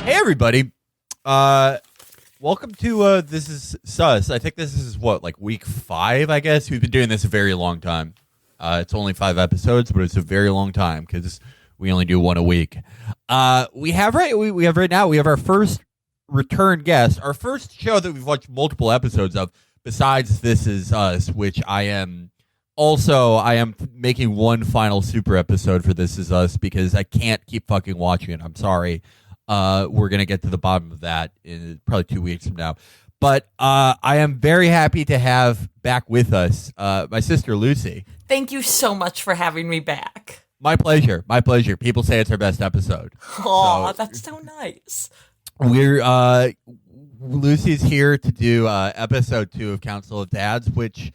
Hey everybody, welcome to This Is Sus. I think this is like week 5, I guess. We've been doing this a very long time. It's only 5 episodes, but it's a very long time because we only do one a week. We have right now our first return guest, our first show that we've watched multiple episodes of besides This Is Us, which I am making one final super episode for This Is Us because I can't keep fucking watching it. I'm sorry. We're going to get to the bottom of that in probably 2 weeks from now. But I am very happy to have back with us my sister, Lucy. Thank you so much for having me back. My pleasure. My pleasure. People say it's our best episode. Oh, that's so nice. Lucy's here to do episode 2 of Council of Dads, which...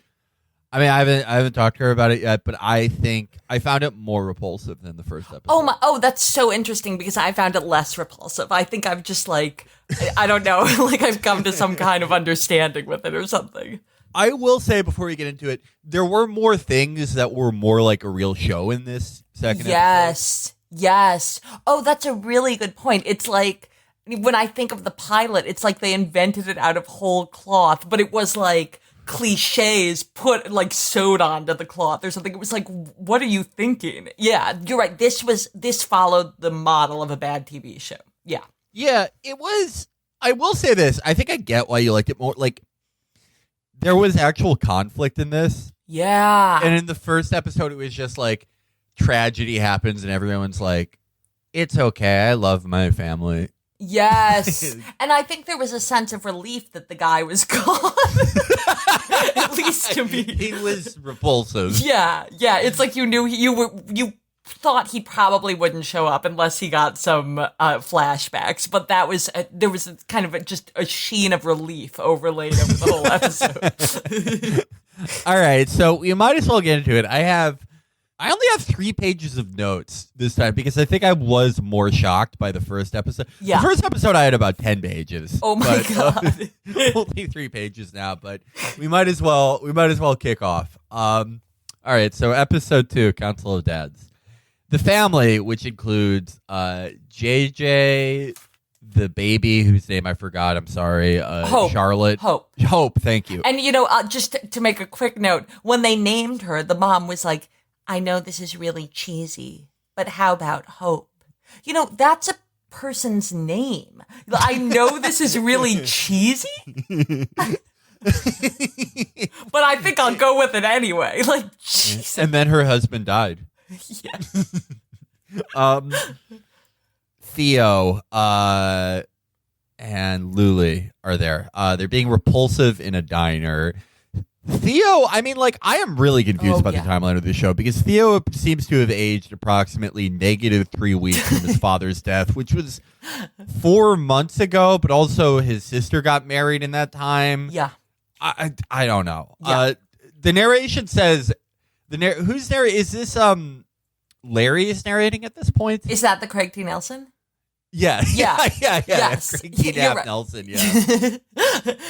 I mean, I haven't talked to her about it yet, but I think I found it more repulsive than the first episode. Oh, that's so interesting because I found it less repulsive. I think I'm just like, I don't know, like I've come to some kind of understanding with it or something. I will say before we get into it, there were more things that were more like a real show in this second episode. Yes. Oh, that's a really good point. It's like, when I think of the pilot, it's like they invented it out of whole cloth, but it was like cliches put like sewed onto the cloth or something. It was like, what are you thinking? Yeah, you're right. This followed the model of a bad TV show. Yeah, it was. I will say this. I think I get why you liked it more. Like, there was actual conflict in this. Yeah. And in the first episode, it was just like tragedy happens and everyone's like, it's okay. I love my family. Yes. And I think there was a sense of relief that the guy was gone. At least to me. He was repulsive. Yeah. It's like you knew you thought he probably wouldn't show up unless he got some flashbacks, but there was kind of just a sheen of relief overlaid over the whole episode. All right, so we might as well get into it. I only have 3 pages of notes this time because I think I was more shocked by the first episode. Yeah. The first episode I had about 10 pages. Oh my God. Only 3 pages now, but we might as well kick off. All right, so episode 2, Council of Dads. The family, which includes JJ, the baby whose name I forgot, I'm sorry, Hope. Charlotte. Hope, thank you. And just to make a quick note, when they named her, the mom was like, I know this is really cheesy, but how about Hope? That's a person's name. I know this is really cheesy, but I think I'll go with it anyway. Like, Jesus. And then her husband died. Yes. Theo and Lilly are there. They're being repulsive in a diner. Theo, I mean, like, I am really confused about the timeline of this show because Theo seems to have aged approximately -3 weeks from his father's death, which was 4 months ago, but also his sister got married in that time. Yeah. I don't know. Yeah. The narration says, who's there? Is this, Larry is narrating at this point? Is that the Craig T. Nelson? Yeah. Yes. Craig T. Right. Nelson, yeah.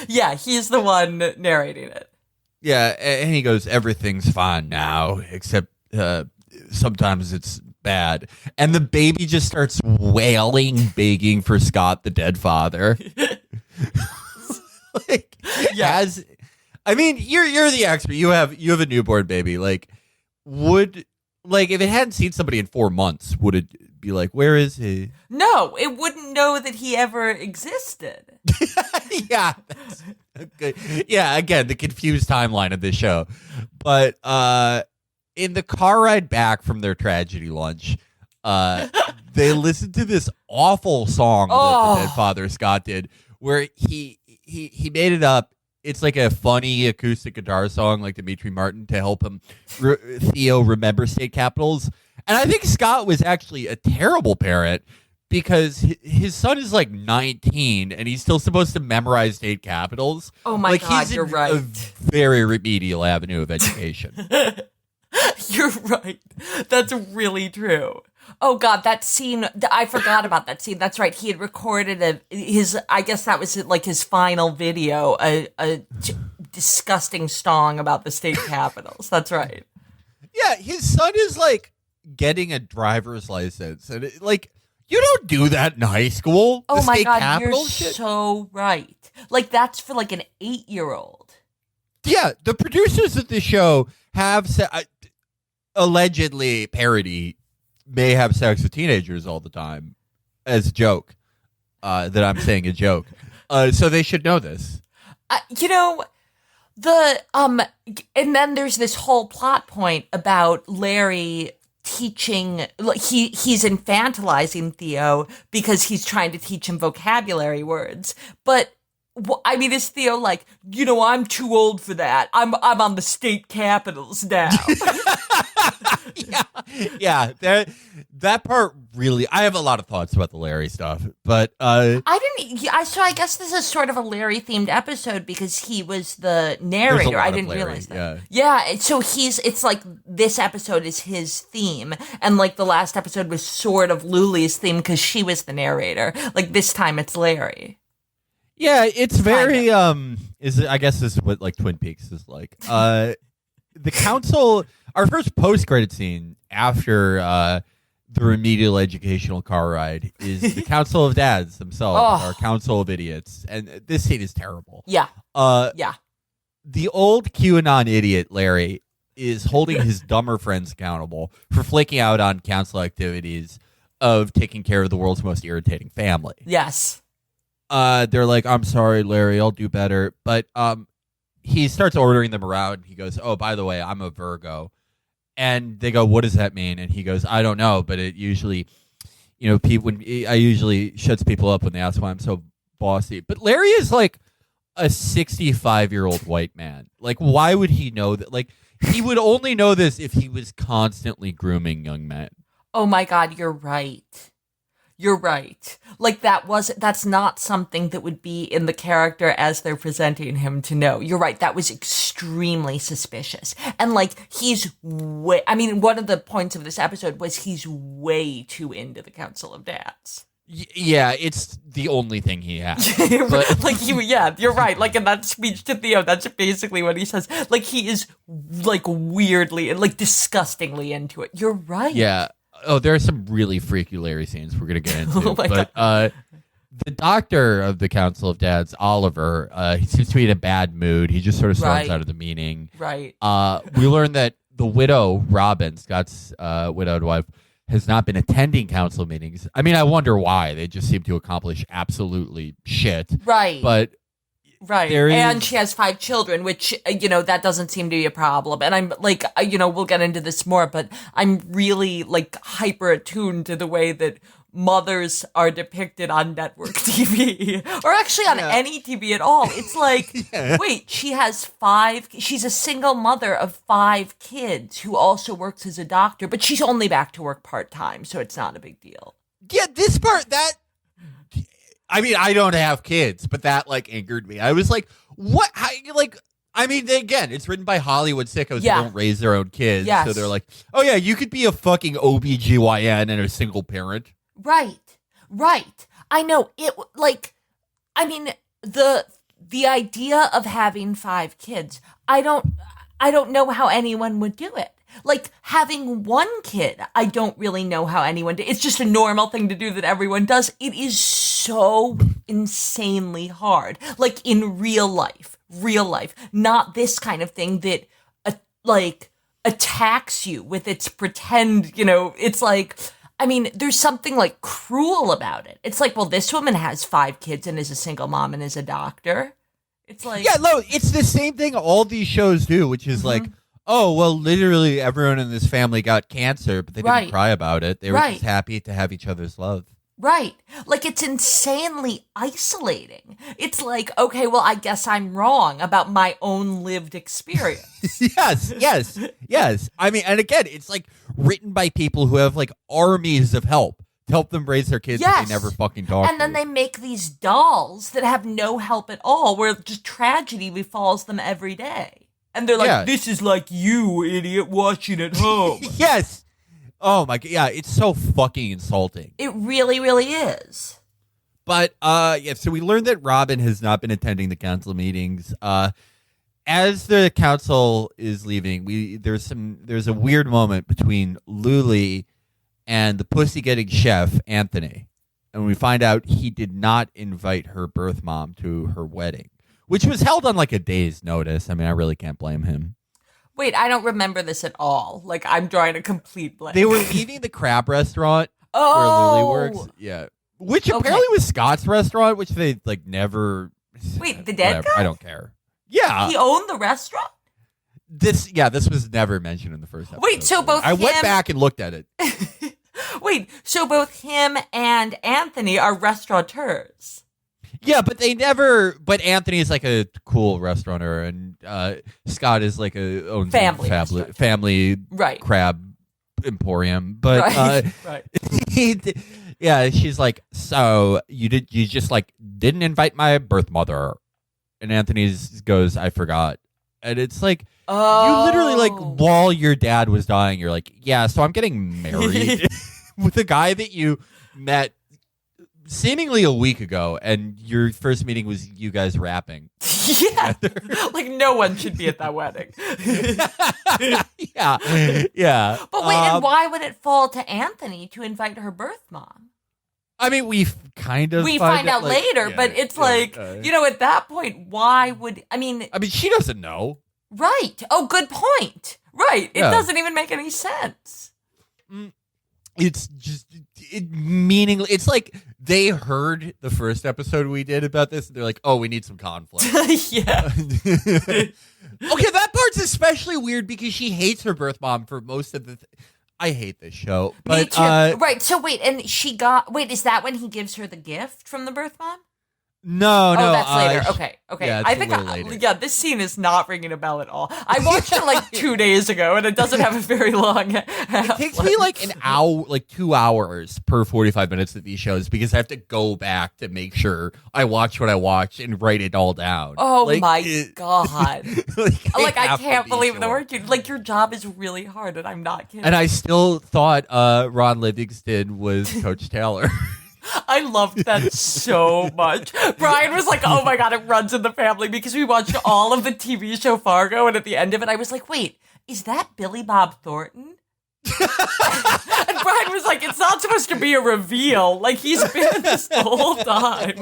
Yeah, he's the one narrating it. Yeah, and he goes, everything's fine now, except sometimes it's bad. And the baby just starts wailing, begging for Scott, the dead father. Like, yeah. I mean, you're the expert. You have a newborn baby. Like, if it hadn't seen somebody in 4 months, would it be like, where is he? No, it wouldn't know that he ever existed. Yeah. Good. Yeah, again, the confused timeline of this show. But in the car ride back from their tragedy lunch, they listened to this awful song that the dead father Scott did, where he made it up. It's like a funny acoustic guitar song like Dimitri Martin to help him, Theo, remember state capitals. And I think Scott was actually a terrible parent because his son is like 19 and he's still supposed to memorize state capitals. Oh my God, he's you're right. A very remedial avenue of education. You're right. That's really true. Oh God, that scene, I forgot about that scene. That's right. He had recorded I guess that was like his final video, a disgusting song about the state capitals. That's right. Yeah, his son is like getting a driver's license. And You don't do that in high school. Oh The my state God, capitol you're shit? so right. Like, that's for like an 8-year-old. Yeah, the producers of the show have allegedly parody may have sex with teenagers all the time as a joke. That I'm saying a joke. So they should know this. You know, and then there's this whole plot point about Larry teaching, like he's infantilizing Theo because he's trying to teach him vocabulary words. But I mean, is Theo like, I'm too old for that. I'm on the state capitals now. yeah. That part really. I have a lot of thoughts about the Larry stuff, but So I guess this is sort of a Larry themed episode because he was the narrator. I didn't realize that. Yeah. So it's like this episode is his theme, and like the last episode was sort of Lilly's theme because she was the narrator. Like this time it's Larry. Yeah, it's very I guess this is what like Twin Peaks is like. The council, our first post-credit scene after the remedial educational car ride is the Council of Dads themselves, our Council of Idiots, and this scene is terrible. Yeah. Yeah. The old QAnon idiot Larry is holding his dumber friends accountable for flaking out on council activities of taking care of the world's most irritating family. Yes. They're like, I'm sorry, Larry, I'll do better. But he starts ordering them around. He goes, oh, by the way, I'm a Virgo. And they go, what does that mean? And he goes, I don't know, but it usually, I usually shuts people up when they ask why I'm so bossy. But Larry is like a 65-year-old white man. Like, why would he know that? Like, he would only know this if he was constantly grooming young men. Oh my God, you're right. You're right. Like that's not something that would be in the character as they're presenting him to know. You're right. That was extremely suspicious. And like one of the points of this episode was he's way too into the Council of Dads. Yeah, it's the only thing he has. But you're right. Like in that speech to Theo, that's basically what he says. Like he is like weirdly and like disgustingly into it. You're right. Yeah. Oh, there are some really freaky Larry scenes we're going to get into. The doctor of the Council of Dads, Oliver, he seems to be in a bad mood. He just sort of storms out of the meeting. Right. We learn that the widow, Robin, Scott's widowed wife, has not been attending council meetings. I mean, I wonder why. They just seem to accomplish absolutely shit. Right. But right. And she has 5 children, which, that doesn't seem to be a problem. And I'm like, we'll get into this more, but I'm really like hyper attuned to the way that mothers are depicted on network TV or actually on any TV at all. It's like, wait, she's a single mother of 5 kids who also works as a doctor, but she's only back to work part-time. So it's not a big deal. Yeah. This part, I mean, I don't have kids, but that like angered me. I was like, what? How, like, I mean, again, it's written by Hollywood sickos who don't raise their own kids. Yes. So they're like, oh yeah, you could be a fucking OBGYN and a single parent. Right. I know it. Like, I mean, the idea of having 5 kids, I don't know how anyone would do it. Like, having 1 kid, I don't really know how anyone did. It's just a normal thing to do that everyone does. It is so insanely hard. Like, in real life, not this kind of thing that, attacks you with its pretend, it's like, I mean, there's something, like, cruel about it. It's like, well, this woman has 5 kids and is a single mom and is a doctor. It's like... Yeah, no, it's the same thing all these shows do, which is like, oh, well, literally everyone in this family got cancer, but they didn't cry about it. They were just happy to have each other's love. Right. Like, it's insanely isolating. It's like, okay, well, I guess I'm wrong about my own lived experience. Yes. I mean, and again, it's like written by people who have like armies of help to help them raise their kids that they never fucking talk And then they make these dolls that have no help at all, where just tragedy befalls them every day. And they're like, this is like you, idiot, watching at home. Yes. Oh, my God. Yeah, it's so fucking insulting. It really, really is. But, so we learned that Robin has not been attending the council meetings. As the council is leaving, there's a weird moment between Lilly and the pussy-getting chef, Anthony. And we find out he did not invite her birth mom to her wedding, which was held on like a day's notice. I mean, I really can't blame him. Wait, I don't remember this at all. Like, I'm drawing a complete blank. They were leaving the crab restaurant where Lily works. Yeah. Which apparently was Scott's restaurant, which they like never. Wait, the dead guy? I don't care. Yeah. He owned the restaurant? This was never mentioned in the first episode. Wait, so both I went back and looked at it. Wait, so both him and Anthony are restaurateurs. Yeah, but they never. But Anthony is like a cool restaurateur, and Scott is like a own family right. crab emporium. But right. Yeah, she's like, so you just like didn't invite my birth mother, and Anthony goes, I forgot, and it's like. You literally, like, while your dad was dying, you're like, yeah, so I'm getting married with a guy that you met seemingly a week ago, and your first meeting was you guys rapping. Yeah. Like, no one should be at that wedding. Yeah. But wait, and why would it fall to Anthony to invite her birth mom? I mean, we find out later, but it's at that point, why would, I mean, she doesn't know. Right. Oh, good point. Right. It doesn't even make any sense. It's just meaningless. It's like they heard the first episode we did about this, and they're like, "Oh, we need some conflict." Yeah. Okay, that part's especially weird because she hates her birth mom for most of the. I hate this show, but me too. Right. So wait, and is that when he gives her the gift from the birth mom? No. Oh, that's later. Okay. Yeah, I think this scene is not ringing a bell at all. I watched it like 2 days ago, and it doesn't have a very long. It takes me like an hour, like 2 hours per 45 minutes of these shows because I have to go back to make sure I watch what I watch and write it all down. Oh my god! I can't believe the work you like. Your job is really hard, and I'm not kidding. And I still thought Ron Livingston was Coach Taylor. I loved that so much. Brian was like, oh my god, it runs in the family because we watched all of the TV show Fargo, and at the end of it, I was like, wait, is that Billy Bob Thornton? And Brian was like, it's not supposed to be a reveal. Like, he's been in this the whole time.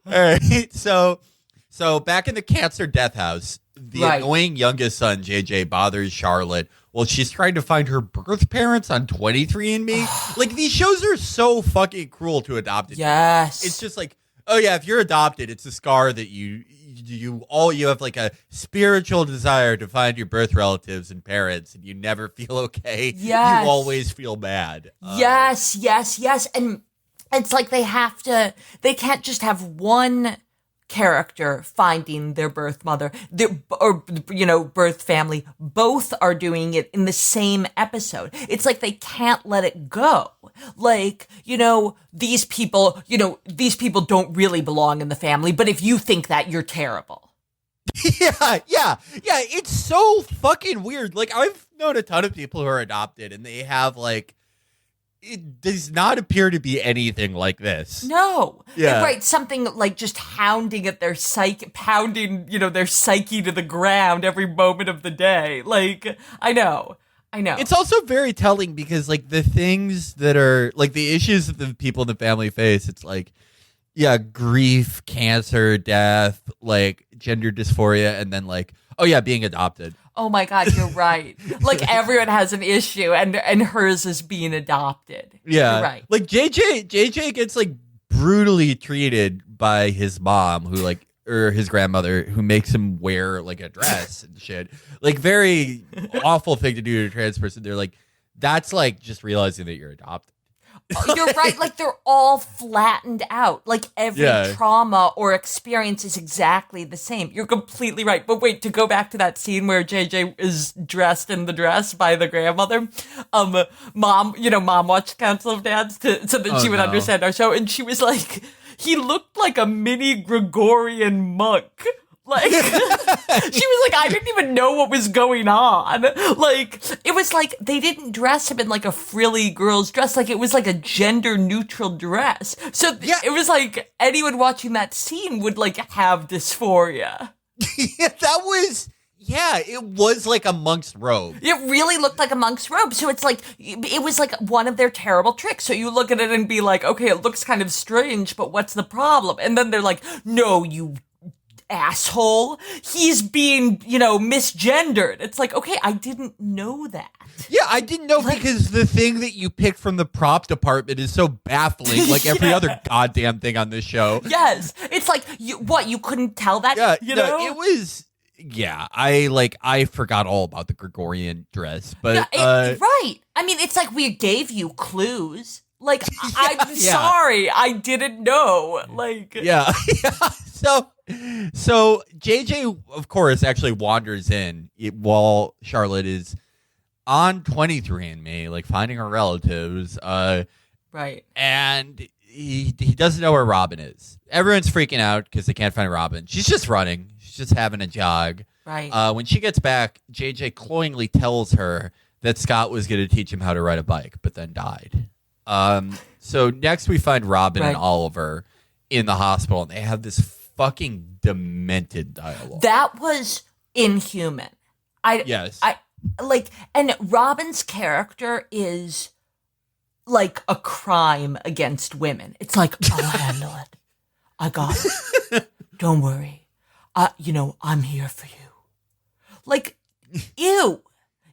All right. So back in the cancer death house, the annoying youngest son, JJ, bothers Charlotte while she's trying to find her birth parents on 23andMe. Like, these shows are so fucking cruel to adopted. Yes. It's just like, oh yeah, if you're adopted, it's a scar that you have like a spiritual desire to find your birth relatives and parents, and you never feel okay. Yes. You always feel bad. Yes. And it's like they can't just have one character finding their birth mother birth family. Both are doing it in the same episode. It's like they can't let it go. Like, these people don't really belong in the family, but if you think that, you're terrible. Yeah. It's so fucking weird. Like, I've known a ton of people who are adopted, and they have like, it does not appear to be anything like this. No. Yeah. Right. Something like just hounding at their pounding, their psyche to the ground every moment of the day. Like, I know. It's also very telling because, like, the things that are, like, the issues that the people in the family face, it's like, yeah, grief, cancer, death, like, gender dysphoria, and then, like, oh, yeah, being adopted. Oh my God, you're right. Like, everyone has an issue, and hers is being adopted. Yeah. You're right. Like, JJ gets, like, brutally treated by his mom, who, like, or his grandmother, who makes him wear, like, a dress and shit. Like, very awful thing to do to a trans person. They're like, that's, like, just realizing that you're adopted. You're right. Like, they're all flattened out. Like, every trauma or experience is exactly the same. You're completely right. But wait, to go back to that scene where JJ is dressed in the dress by the grandmother, mom watched Council of Dads so that she would understand our show. And she was like, he looked like a mini Gregorian monk. Like, she was like, I didn't even know what was going on. Like, it was like they didn't dress him in like a frilly girl's dress. Like, it was like a gender neutral dress. So it was like anyone watching that scene would like have dysphoria. Yeah, that was Yeah, it was like a monk's robe. It really looked like a monk's robe. So it's like, it was like one of their terrible tricks. So you look at it and be like, okay, it looks kind of strange, but what's the problem? And then they're like, no, you asshole. He's being, misgendered. It's like, okay, I didn't know that. Yeah, I didn't know because the thing that you picked from the prop department is so baffling, like every other goddamn thing on this show. Yes. It's like, you couldn't tell that? Yeah, know? It was... Yeah, I forgot all about the Gregorian dress, but right. I mean, it's like we gave you clues. Like, I'm sorry, I didn't know. Like, yeah. So JJ, of course, actually wanders in while Charlotte is on 23andMe, like finding her relatives. Right. And he doesn't know where Robin is. Everyone's freaking out because they can't find Robin. She's just running. Just having a jog. Right. When she gets back, JJ cloyingly tells her that Scott was going to teach him how to ride a bike, but then died. So next we find Robin and Oliver in the hospital, and they have this fucking demented dialogue. That was inhuman. And Robin's character is like a crime against women. It's like, I'll handle it. I got it. Don't worry. I'm here for you. Like, ew.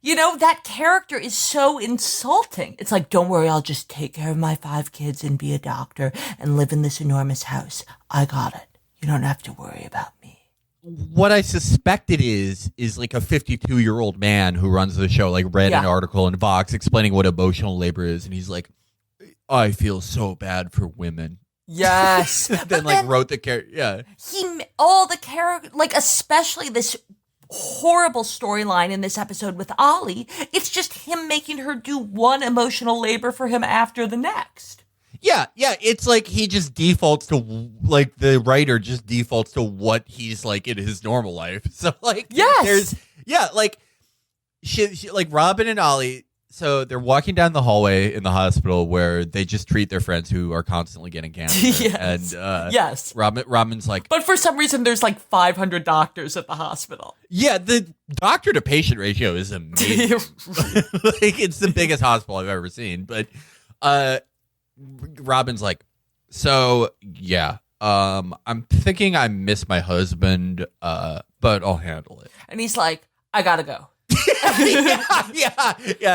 That character is so insulting. It's like, don't worry, I'll just take care of my 5 kids and be a doctor and live in this enormous house. I got it. You don't have to worry about me. What I suspect it is like a 52-year-old man who runs the show, like read an article in Vox explaining what emotional labor is. And he's like, I feel so bad for women. Yes. then wrote the character. Yeah. All the character, like especially this horrible storyline in this episode with Ollie. It's just him making her do one emotional labor for him after the next. Yeah. It's like he just defaults to, like, the writer just defaults to what he's like in his normal life. So, like, yes. She like Robin and Ollie. So they're walking down the hallway in the hospital where they just treat their friends who are constantly getting cancer. Yes. And Robin's like... But for some reason, there's like 500 doctors at the hospital. Yeah, the doctor-to-patient ratio is amazing. Like, it's the biggest hospital I've ever seen. But Robin's like, so, yeah, I'm thinking I miss my husband, but I'll handle it. And he's like, I gotta go. yeah.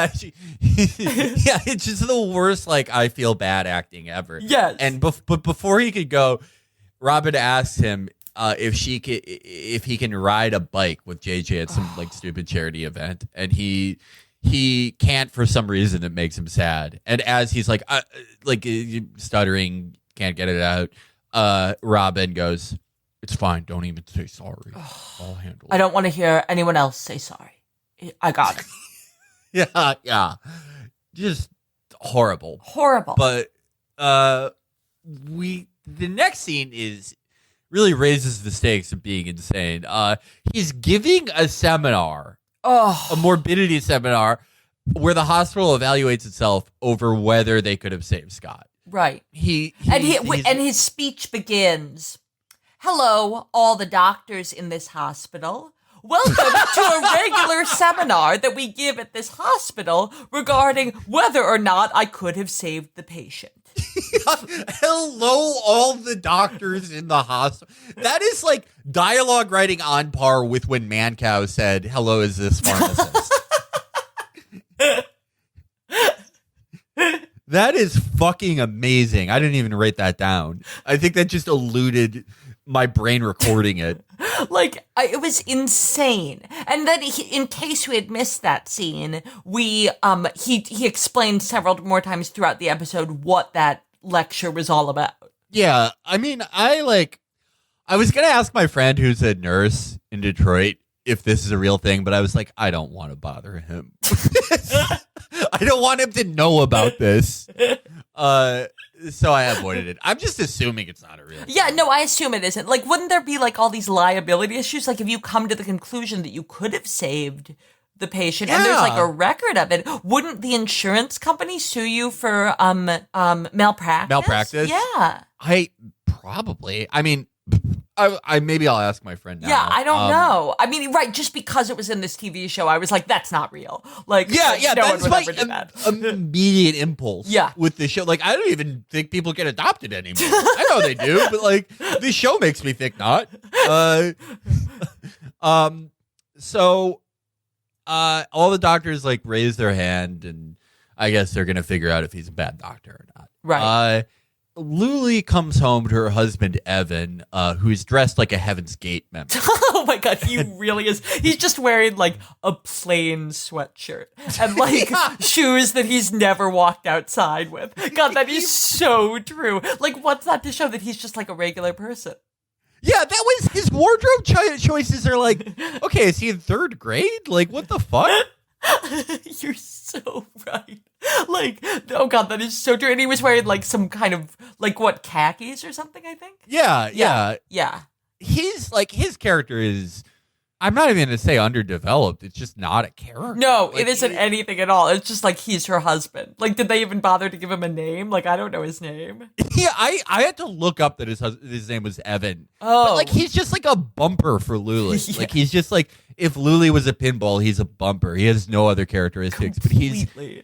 It's just the worst. Like, I feel bad acting ever. Yes. And but before he could go, Robin asks him if he can ride a bike with JJ at some like stupid charity event, and he can't for some reason. It makes him sad. And as he's like stuttering, can't get it out. Robin goes, "It's fine. Don't even say sorry. I'll handle it." I don't want to hear anyone else say sorry. I got it. Yeah. Just horrible. But the next scene really raises the stakes of being insane. He's giving a seminar, a morbidity seminar, where the hospital evaluates itself over whether they could have saved Scott. Right. And his speech begins, "Hello, all the doctors in this hospital. Welcome to a regular seminar that we give at this hospital regarding whether or not I could have saved the patient." Hello, all the doctors in the hospital. That is like dialogue writing on par with when Mancow said, "Hello, is this pharmacist?" That is fucking amazing. I didn't even write that down. I think that just eluded my brain recording it. Like, it was insane. And then, in case we had missed that scene, he explained several more times throughout the episode what that lecture was all about. Yeah, I mean, I was going to ask my friend who's a nurse in Detroit if this is a real thing, but I was like, I don't want to bother him. I don't want him to know about this. So I avoided it. I'm just assuming it's not a real thing. Yeah, no, I assume it isn't. Like, wouldn't there be, like, all these liability issues? Like, if you come to the conclusion that you could have saved the patient and there's, like, a record of it, wouldn't the insurance company sue you for malpractice? Malpractice? Yeah. Probably. I mean, I maybe I'll ask my friend now. Yeah, I don't know. I mean, right, just because it was in this TV show, I was like, that's not real. Like, Yeah, no one that's would my ever do that. immediate impulse. Yeah. With the show, like I don't even think people get adopted anymore. I know they do, but like the show makes me think not. So, all the doctors like raise their hand, and I guess they're gonna figure out if he's a bad doctor or not. Right. Lily comes home to her husband Evan, who's dressed like a Heaven's Gate member. Oh my god, he really is. He's just wearing like a plain sweatshirt and like shoes that he's never walked outside with. God, that is so true. Like, what's that to show that he's just like a regular person? Yeah, that was his wardrobe choices are like, okay, is he in third grade? Like, what the fuck? You're so right. Like, oh god, that is so true. And he was wearing like some kind of like what, khakis or something, I think? Yeah. His character is, I'm not even gonna say underdeveloped. It's just not a character. No, like, it isn't anything at all. It's just like he's her husband. Like, did they even bother to give him a name? Like, I don't know his name. Yeah, I had to look up that his name was Evan. Oh. But like he's just like a bumper for Lily. Yeah. Like he's just like, if Lily was a pinball, he's a bumper. He has no other characteristics. Completely.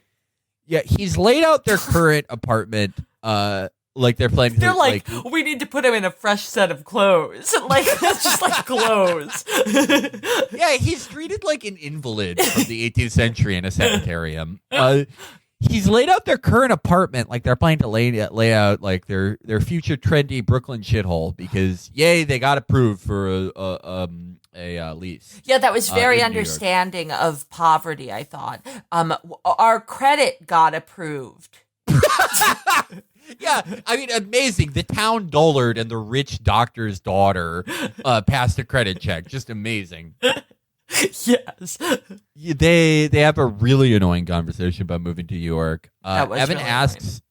But he's laid out their current apartment. Like they're planning. They're like, we need to put him in a fresh set of clothes. Like, that's just like clothes. Yeah, he's treated like an invalid from the 18th century in a sanitarium. He's laid out their current apartment like they're planning to lay out like their future trendy Brooklyn shithole because they got approved for a lease. Yeah, that was very in New understanding of poverty, I thought. Our credit got approved. Yeah, I mean, amazing. The town dullard and the rich doctor's daughter passed a credit check. Just amazing. Yes. They have a really annoying conversation about moving to New York. Evan really asks,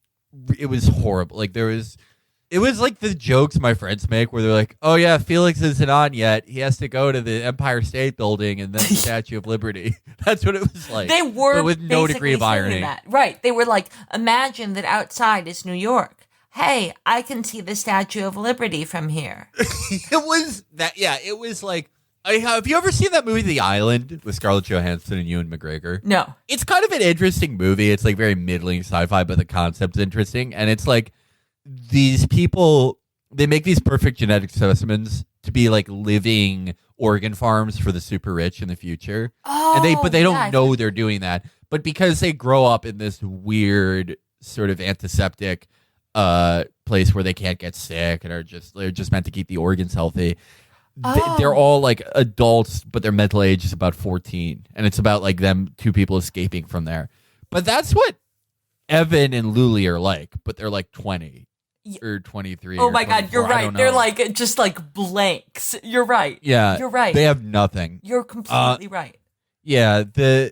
it was horrible. Like it was like the jokes my friends make where they're like, oh yeah, Felix isn't on yet. He has to go to the Empire State Building and then the Statue of Liberty. That's what it was like. They were but with no degree of irony. That. Right. They were like, imagine that outside is New York. Hey, I can see the Statue of Liberty from here. It was that. Yeah, it was like, have you ever seen that movie, The Island, with Scarlett Johansson and Ewan McGregor? No. It's kind of an interesting movie. It's like very middling sci-fi, but the concept's interesting. And it's like these people, they make these perfect genetic specimens to be like living organ farms for the super rich in the future. Oh, but they don't know they're doing that. But because they grow up in this weird sort of antiseptic place where they can't get sick and they're just meant to keep the organs healthy. They're all like adults, but their mental age is about 14, and it's about like them two people escaping from there. But that's what Evan and Lily are like, but they're like 20 or 23. Oh my god, you're right. They're like just like blanks. You're right. Yeah, you're right. They have nothing. You're completely right. Yeah, they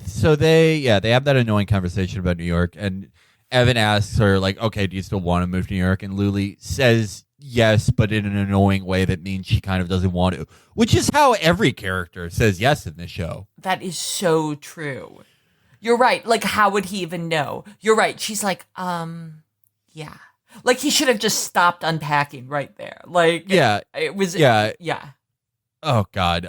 have that annoying conversation about New York, and Evan asks her like, "Okay, do you still want to move to New York?" And Lily says yes, but in an annoying way that means she kind of doesn't want to, which is how every character says yes in this show. That is so true. You're right. Like, how would he even know? You're right. She's like, yeah. Like, he should have just stopped unpacking right there. Like, yeah, it was, yeah. Oh, God.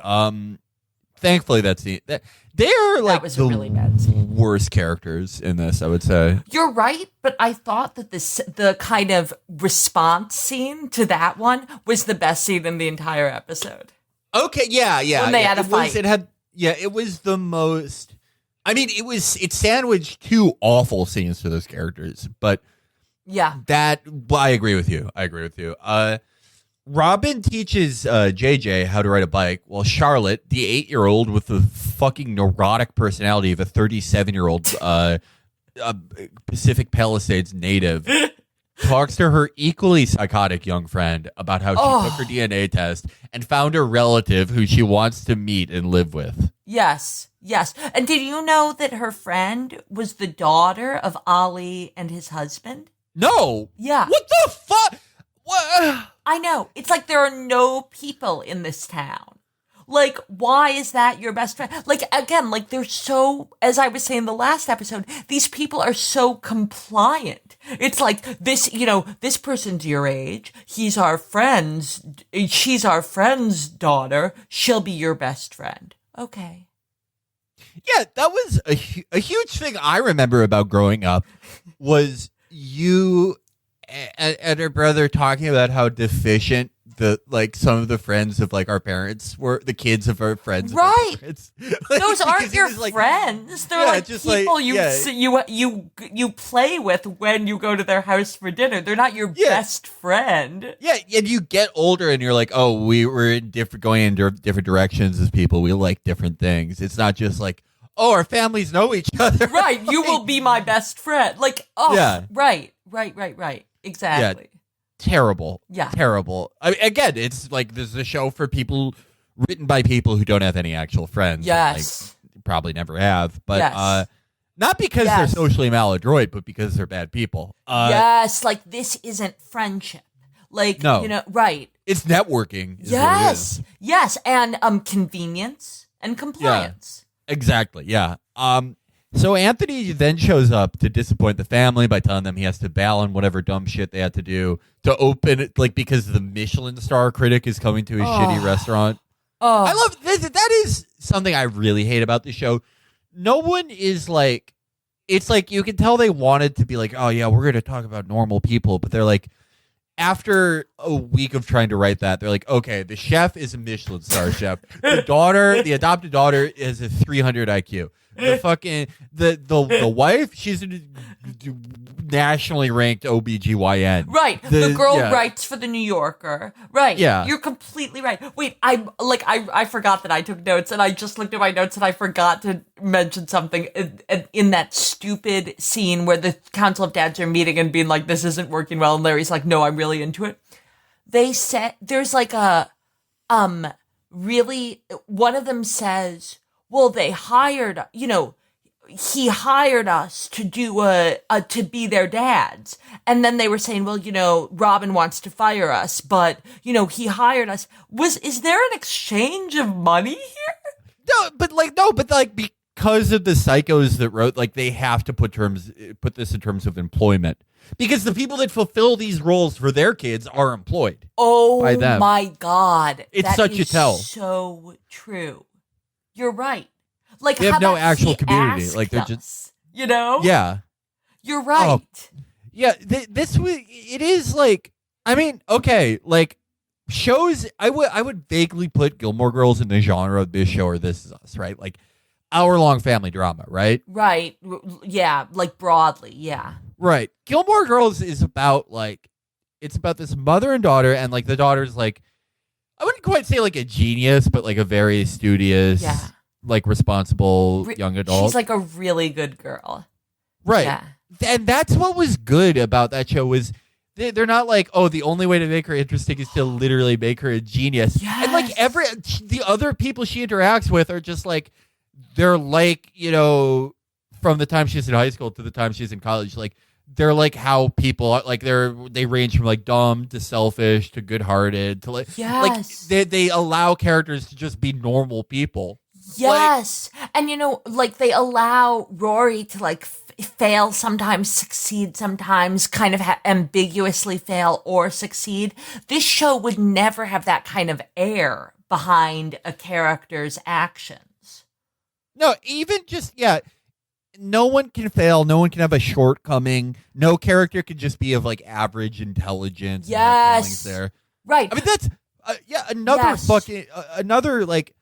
Thankfully, they're like was the a really bad scene. Worst characters in this, I would say. You're right, but I thought that the kind of response scene to that one was the best scene in the entire episode. Okay, yeah. When they had a fight. It was the most. I mean, it sandwiched two awful scenes to those characters, but yeah, I agree with you. Robin teaches JJ how to ride a bike, while Charlotte, the 8-year-old with the fucking neurotic personality of a 37-year-old Pacific Palisades native, talks to her equally psychotic young friend about how she took her DNA test and found a relative who she wants to meet and live with. Yes. And did you know that her friend was the daughter of Ali and his husband? No. Yeah. What the fuck? What? I know. It's like there are no people in this town. Like, why is that your best friend? Like, again, like, they're so, as I was saying in the last episode, these people are so compliant. It's like, this, this person's your age. She's our friend's daughter. She'll be your best friend. Okay. Yeah, that was a huge thing I remember about growing up was you and her brother talking about how deficient some of the friends of like our parents were, the kids of our friends. Right. Those aren't your friends. They're people you play with when you go to their house for dinner. They're not your best friend. Yeah, and you get older and you're like, oh, we're going in different directions as people. We like different things. It's not just like, oh, our families know each other. Right. You will be my best friend. Like, oh, yeah. Right. Exactly. Yeah. Terrible. Yeah. Terrible. I mean, again, it's like this is a show for people written by people who don't have any actual friends. Yes. Like, probably never have. But not because they're socially maladroit, but because they're bad people. Yes. Like, this isn't friendship. Like, no. Right. It's networking. Yes. Yes. And convenience and compliance. Yeah. Exactly. Yeah. So Anthony then shows up to disappoint the family by telling them he has to bail on whatever dumb shit they had to do to open it, like because the Michelin star critic is coming to his shitty restaurant. Oh, I love this. That is something I really hate about the show. No one is like, it's like you can tell they wanted to be like, oh yeah, we're going to talk about normal people, but they're like, after a week of trying to write that, they're like, okay, the chef is a Michelin star chef. The adopted daughter is a 300 IQ. The fucking the wife, she's a nationally ranked OBGYN. Right. The girl writes for the New Yorker. Right. Yeah. You're completely right. Wait, I forgot that I took notes, and I just looked at my notes and I forgot to mention something in that stupid scene where the Council of Dads are meeting and being like, this isn't working well, and Larry's like, no, I'm really into it. They said there's like a really, one of them says, well, they hired, he hired us to do to be their dads. And then they were saying, well, Robin wants to fire us, but, he hired us. Is there an exchange of money here? No, but because of the psychos that wrote, like, they have to put this in terms of employment. Because the people that fulfill these roles for their kids are employed. Oh, by them. My God. It's such a tell. So true. You're right. Like, they have no actual community. Like, they're just, Yeah. You're right. Oh, yeah. It is like, I mean, okay, like shows. I would vaguely put Gilmore Girls in the genre of this show or This Is Us, right? Like hour-long family drama, right? Right. Yeah. Like broadly. Yeah. Right. Gilmore Girls is about it's about this mother and daughter, and like the daughter's like, I wouldn't quite say like a genius, but like a very studious, like responsible young adult. She's like a really good girl. Right. Yeah. And that's what was good about that show was they're not like, oh, the only way to make her interesting is to literally make her a genius. Yes. And like the other people she interacts with are just like, they're like, from the time she's in high school to the time she's in college, like they're like how people are, like they range from like dumb to selfish to good-hearted to like they allow characters to just be normal people. Yes. And like they allow Rory to like fail sometimes, succeed sometimes, kind of ambiguously fail or succeed. This show would never have that kind of air behind a character's actions. No, even just no one can fail. No one can have a shortcoming. No character can just be of like average intelligence. Yes, there. Right. I mean, that's another like,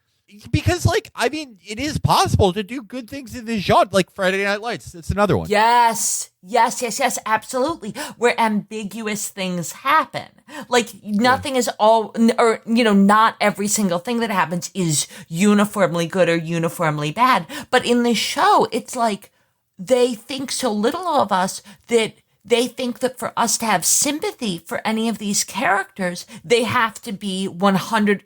because like, I mean, it is possible to do good things in this genre, like Friday Night Lights. It's another one. Yes, absolutely. Where ambiguous things happen. Like nothing is not every single thing that happens is uniformly good or uniformly bad. But in this show, it's like they think so little of us that they think that for us to have sympathy for any of these characters, they have to be 100,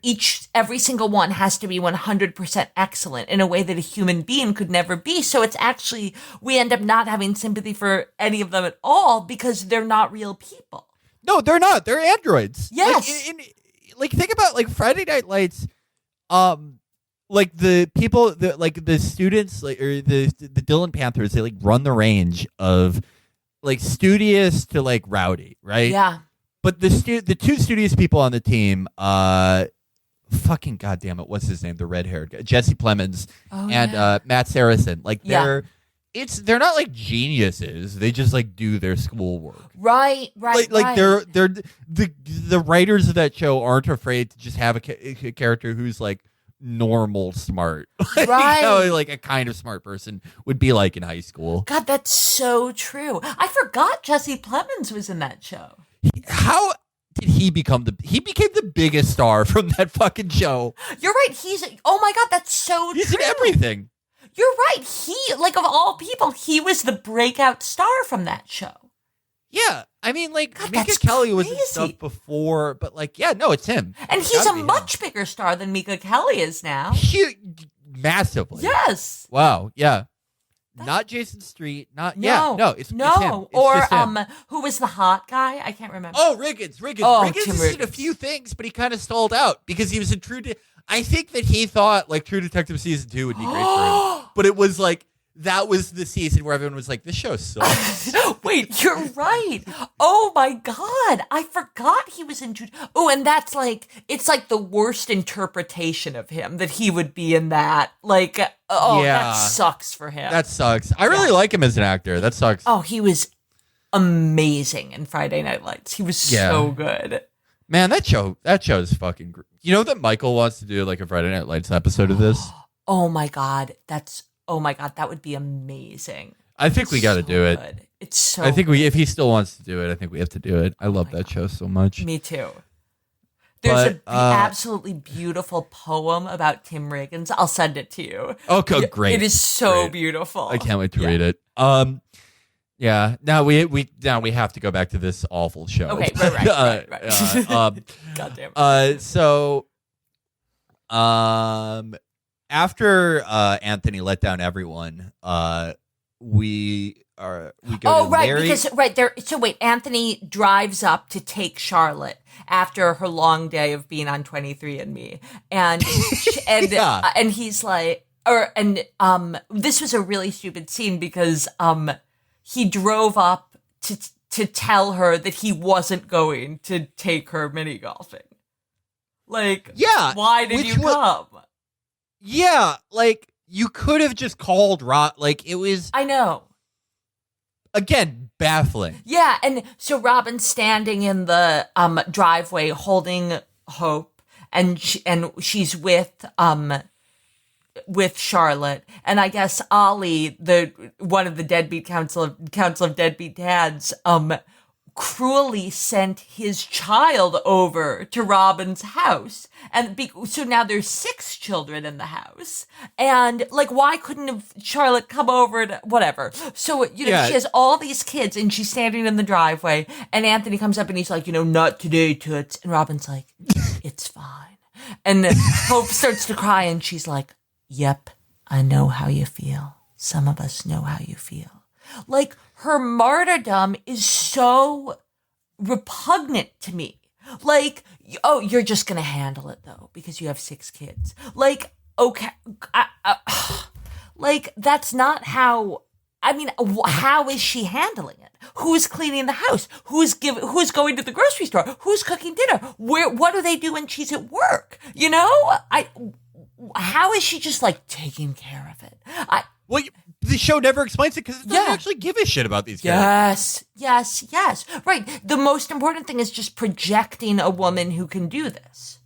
every single one has to be 100% excellent in a way that a human being could never be. So it's actually, we end up not having sympathy for any of them at all because they're not real people. No, they're not. They're androids. Yes. Like think about like Friday Night Lights. like the people, like the students, like or the Dylan Panthers, they like run the range of like studious to like rowdy, right? Yeah. But the two studious people on the team, fucking goddamn it, what's his name? The red haired guy, Jesse Plemons and Matt Saracen. Like they're not like geniuses. They just like do their schoolwork. Right. Like they're the writers of that show aren't afraid to just have a character who's like normal smart. Right. Like a kind of smart person would be like in high school. God, that's so true. I forgot Jesse Plemons was in that show. How did he become he became the biggest star from that fucking show? You're right. Oh my God, that's so true. He's in everything. You're right. He, like, of all people, he was the breakout star from that show. Yeah. I mean, like, God, Mika Kelly was in stuff before, but like, yeah, no, it's him. And he's a much bigger star than Mika Kelly is now. Massively. Yes. Wow. Yeah. Not Jason Street. It's him. It's or just him. who was the hot guy? I can't remember. Oh, Riggins. Oh, Riggins is in a few things, but he kind of stalled out because he was in I think that he thought like True Detective season 2 would be great for him, but it was like that was the season where everyone was like, "This show sucks." Wait, you're right. Oh my God, I forgot he was in. Oh, and that's like it's like the worst interpretation of him that he would be in that. Like, that sucks for him. That sucks. I really like him as an actor. That sucks. Oh, he was amazing in Friday Night Lights. He was so good. Man, that show is fucking. You know that Michael wants to do like a Friday Night Lights episode of this. Oh my God, that would be amazing. I think we got to do it. Good. It's so. I think if he still wants to do it, I think we have to do it. I love that show so much. Me too. There's an absolutely beautiful poem about Tim Riggins. I'll send it to you. Okay, great. It is so beautiful. I can't wait to read it. Yeah. Now we have to go back to this awful show. Okay. Right. God damn it. So, after Anthony let down everyone, we go to Larry. So wait, Anthony drives up to take Charlotte after her long day of being on 23andMe, and and he's like, this was a really stupid scene because he drove up to tell her that he wasn't going to take her mini golfing. Like, why did you come? Yeah, like, you could have just called like, it was... I know. Again, baffling. Yeah, and so Robin's standing in the driveway holding Hope, and she's with Charlotte, and I guess Ollie, one of the deadbeat council of deadbeat dads, cruelly sent his child over to Robin's house, and so now there's 6 children in the house, and like, why couldn't have Charlotte come over to whatever? So she has all these kids, and she's standing in the driveway, and Anthony comes up and he's like, not today, Toots, and Robin's like, it's fine, and Hope starts to cry, and she's like, yep, I know how you feel. Some of us know how you feel. Like, her martyrdom is so repugnant to me. Like, oh, you're just going to handle it, though, because you have 6 kids. Like, okay. Like, that's not how... I mean, how is she handling it? Who's cleaning the house? Who's going to the grocery store? Who's cooking dinner? What do they do when she's at work? How is she just like taking care of it? The show never explains it because it doesn't actually give a shit about these guys. Yes. Right. The most important thing is just projecting a woman who can do this.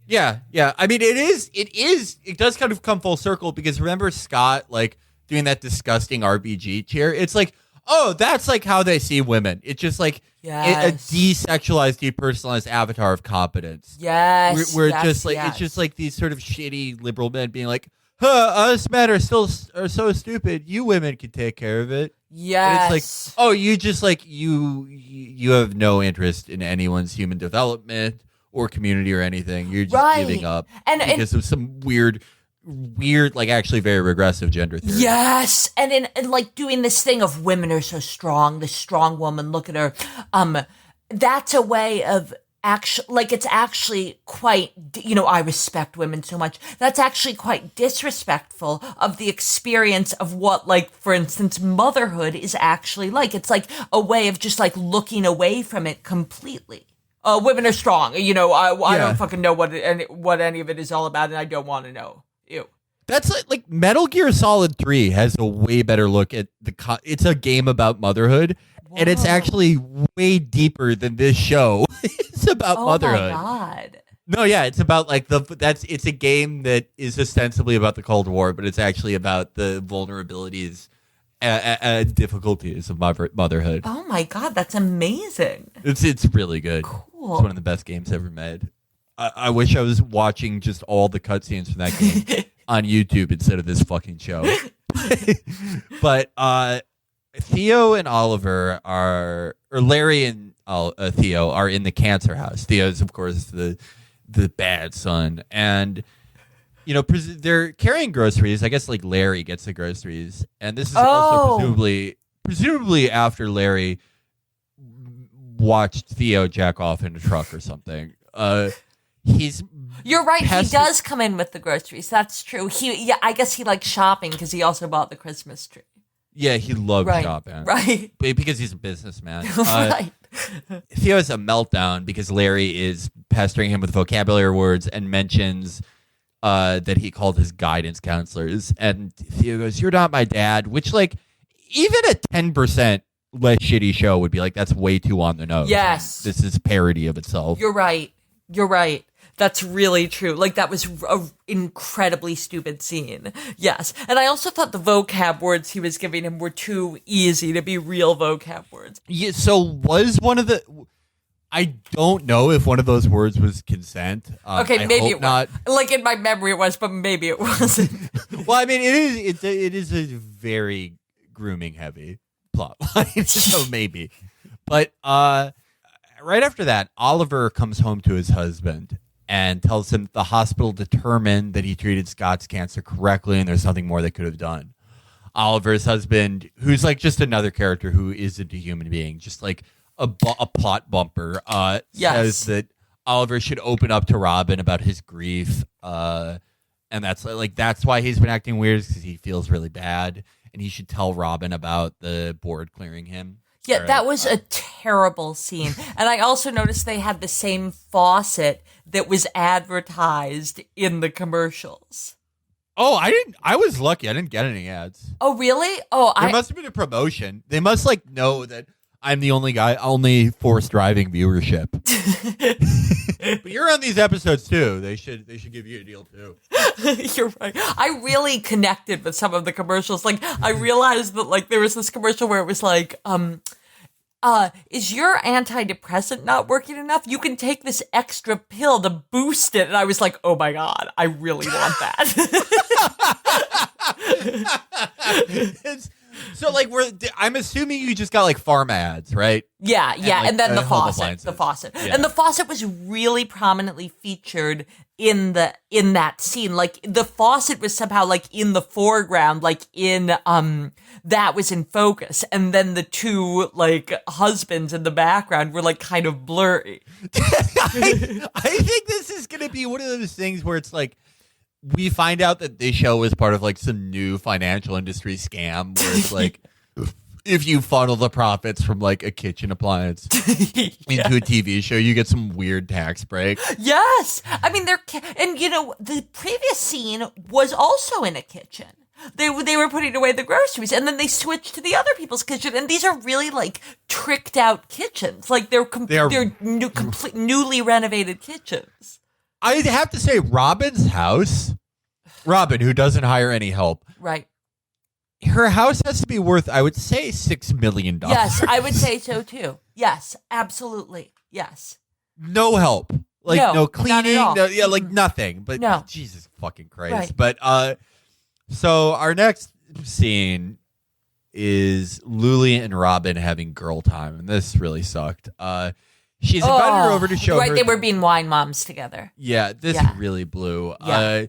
Yeah. I mean, it does kind of come full circle because remember Scott like doing that disgusting RBG cheer? It's like, oh, that's like how they see women. It's just like a desexualized, depersonalized avatar of competence. Yes. We're just like, it's just like these sort of shitty liberal men being like, us men are so stupid. You women can take care of it. Yes. And it's like, oh, you just like, you have no interest in anyone's human development or community or anything. You're just giving up because of some weird, like actually very regressive gender theory. Yes. And like doing this thing of women are so strong, this strong woman, look at her. That's a way of actually, like, it's actually quite, I respect women so much. That's actually quite disrespectful of the experience of what, like, for instance, motherhood is actually like. It's like a way of just like looking away from it completely. Women are strong. I don't fucking know what any of it is all about, and I don't want to know. Ew. That's like Metal Gear Solid 3 has a way better look at it's a game about motherhood. Whoa. And it's actually way deeper than this show. It's about motherhood. Oh my God. No, yeah, it's about like it's a game that is ostensibly about the Cold War, but it's actually about the vulnerabilities and difficulties of motherhood. Oh my God, that's amazing. It's really good. Cool. It's one of the best games ever made. I wish I was watching just all the cutscenes from that game on YouTube instead of this fucking show. But Theo and Oliver or Larry and Theo are in the cancer house. Theo's, of course, the bad son, and they're carrying groceries. I guess like Larry gets the groceries, and this is also presumably after Larry watched Theo jack off in a truck or something. You're right. He does come in with the groceries. That's true. I guess he likes shopping because he also bought the Christmas tree. Yeah, he loves shopping. Right. Because he's a businessman. Right. Theo has a meltdown because Larry is pestering him with vocabulary words and mentions that he called his guidance counselors. And Theo goes, "You're not my dad," which, like, even a 10% less shitty show would be like, that's way too on the nose. Yes. This is parody of itself. You're right. That's really true. Like, that was an incredibly stupid scene. Yes. And I also thought the vocab words he was giving him were too easy to be real vocab words. Yeah, so was one of the... I don't know if one of those words was consent. Okay, maybe it was. Like, in my memory it was, but maybe it wasn't. Well, I mean, it is a very grooming-heavy plot line, so maybe. But right after that, Oliver comes home to his husband and tells him the hospital determined that he treated Scott's cancer correctly and there's nothing more they could have done. Oliver's husband, who's like just another character who isn't a human being, just like a plot bumper, says that Oliver should open up to Robin about his grief. And that's why he's been acting weird, because he feels really bad. And he should tell Robin about the board clearing him. Yeah, that was a terrible scene. And I also noticed they had the same faucet that was advertised in the commercials. Oh, I was lucky. I didn't get any ads. Oh, really? Oh, there must have been a promotion. They must like know that I'm the only forced driving viewership. But you're on these episodes too. They should give you a deal too. You're right. I really connected with some of the commercials. Like, I realized that like there was this commercial where it was like, is your antidepressant not working enough? You can take this extra pill to boost it. And I was like, oh my God, I really want that. So, like, I'm assuming you just got, like, farm ads, right? Yeah, and then the faucet. Yeah. And the faucet was really prominently featured in that scene. Like, the faucet was somehow, like, in the foreground, like, that was in focus. And then the two, like, husbands in the background were, like, kind of blurry. I think this is going to be one of those things where it's, like, we find out that this show is part of like some new financial industry scam where it's like, if you funnel the profits from like a kitchen appliance into a TV show, you get some weird tax break. Yes. I mean, the previous scene was also in a kitchen. They were putting away the groceries, and then they switched to the other people's kitchen. And these are really like tricked out kitchens. Like they're newly renovated kitchens. I have to say, Robin's house, Robin, who doesn't hire any help. Right. Her house has to be worth, I would say, $6 million. Yes, I would say so too. Yes, absolutely. Yes. No help. Like, no cleaning. Not at all. Like nothing. But no. Jesus fucking Christ. Right. But, so our next scene is Lilly and Robin having girl time. And this really sucked. She's invited her over to show her. Right, they were being wine moms together. Yeah, this really blew. Yeah.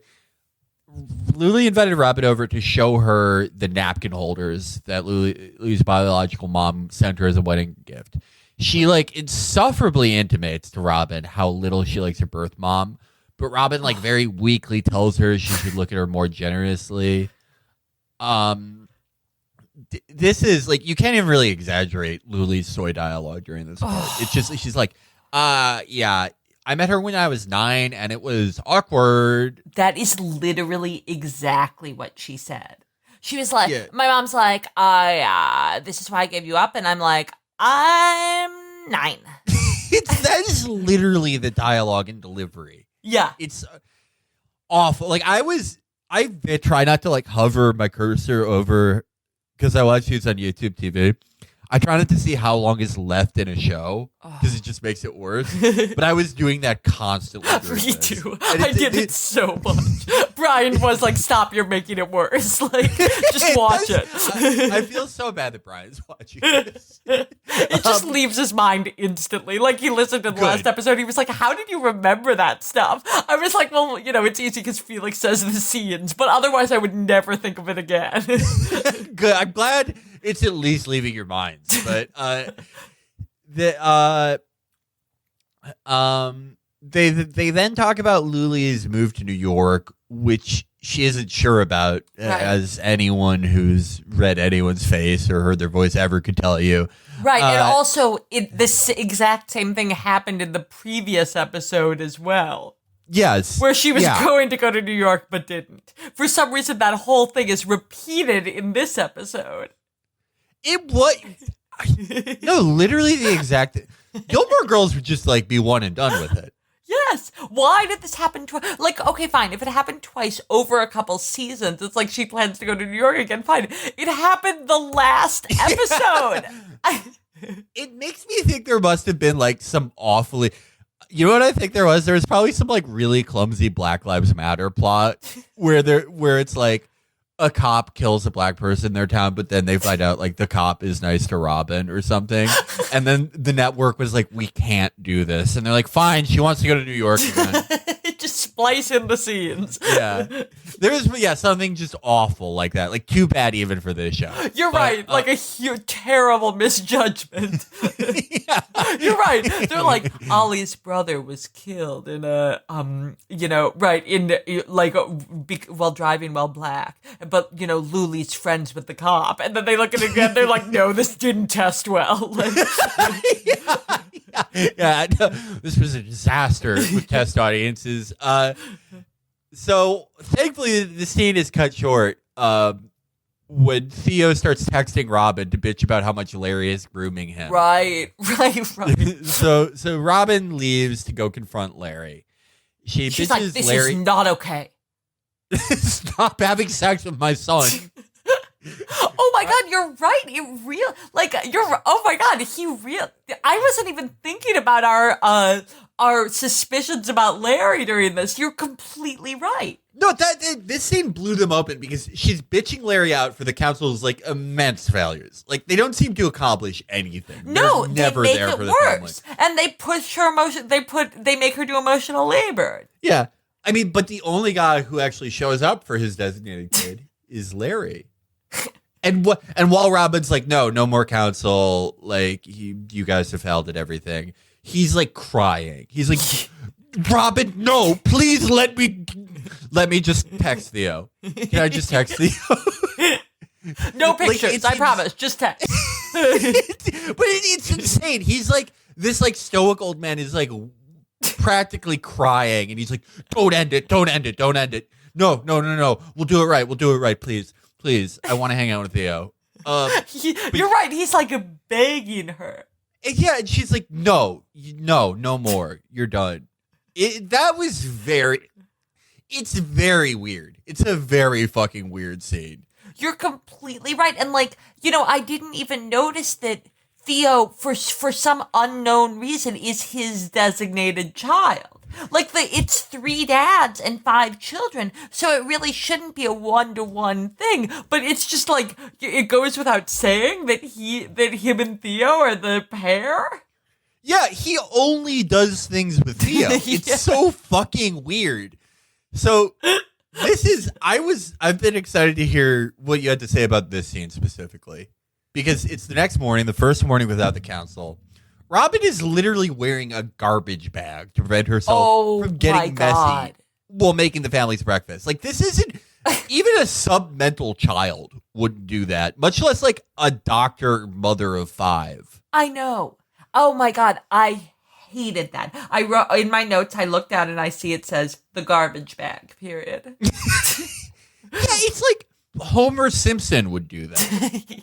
Lilly invited Robin over to show her the napkin holders that Lily's biological mom sent her as a wedding gift. she like insufferably intimates to Robin how little she likes her birth mom, but Robin like very weakly tells her she should look at her more generously. This is like, you can't even really exaggerate Lilly's soy dialogue during this part. It's just, she's like, yeah, I met her when I was 9 and it was awkward. That is literally exactly what she said. She was like, Yeah. my mom's like, this is why I gave you up. And I'm like, I'm 9. That is literally the dialogue and delivery. Yeah. It's awful. Like I try not to like hover my cursor over, because I watch these on YouTube TV. I try not to see how long is left in a show because it just makes it worse. But I was doing that constantly. Me too. I did it so much. Brian was like, stop, you're making it worse. Like, just watch it. I feel so bad that Brian's watching this. It just leaves his mind instantly. Like, he listened to the last episode. He was like, how did you remember that stuff? I was like, well, it's easy because Felix says the scenes, but otherwise I would never think of it again. Good. I'm glad it's at least leaving your minds. But they then talk about Lilly's move to New York, which she isn't sure about, as anyone who's read anyone's face or heard their voice ever could tell you. Right, and also this exact same thing happened in the previous episode as well. Yes. Where she was going to go to New York but didn't. For some reason, that whole thing is repeated in this episode. It was... No, literally the exact... Gilmoregirls would just like be one and done with it. Yes. Why did this happen twice? Like, okay, fine. If it happened twice over a couple seasons, it's like she plans to go to New York again. Fine. It happened the last episode. It makes me think there must have been like some awfully... You know what I think there was? There was probably some like really clumsy Black Lives Matter plot where it's like a cop kills a black person in their town, but then they find out like the cop is nice to Robin or something. And then the network was like, we can't do this. And they're like, fine, she wants to go to New York again. Just splice in the scenes. Yeah. There's something just awful like that. Like too bad even for this show. You're right. Like a huge, terrible misjudgment. Yeah. You're right. They're like, Ollie's brother was killed in a, while driving while black. But, Lilly's friends with the cop. And then they look at it again, they're like, no, this didn't test well. Like, yeah, this was a disaster with test audiences. So thankfully the scene is cut short when Theo starts texting Robin to bitch about how much Larry is grooming him. Right. So Robin leaves to go confront Larry. She's like, this Larry, is not okay. Stop having sex with my son. Oh my God, you're right. Oh my God, I wasn't even thinking about our suspicions about Larry during this. You're completely right. No, this scene blew them open because she's bitching Larry out for the council's like immense failures. Like they don't seem to accomplish anything. No, they're never they make there it for the worse, family. and they push her emotion. They make her do emotional labor. Yeah, I mean, but the only guy who actually shows up for his designated kid is Larry. And while Robin's like, no more counsel, like you guys have failed at everything. He's like crying. He's like, Robin, no, please let me just text Theo. Can I just text Theo? No pictures, I promise. Just text. But it's insane. He's like this like stoic old man is like practically crying, and he's like, don't end it. No. We'll do it right, please. I want to hang out with Theo. You're right. He's like begging her. Yeah, and she's like, no more. You're done. It's very weird. It's a very fucking weird scene. You're completely right. And I didn't even notice that Theo, for some unknown reason, is his designated child. It's 3 dads and 5 children, so it really shouldn't be a 1-to-1 thing. But it's just it goes without saying that him and Theo are the pair. Yeah, he only does things with Theo. It's so fucking weird. So I've been excited to hear what you had to say about this scene specifically, because it's the next morning, the first morning without the council. Robin is literally wearing a garbage bag to prevent herself from getting messy while making the family's breakfast. Like, this isn't even a submental child wouldn't do that, much less like a doctor mother of 5. I know. Oh my God. I hated that. I wrote in my notes, I looked down and I see it says the garbage bag, period. Yeah, it's like Homer Simpson would do that.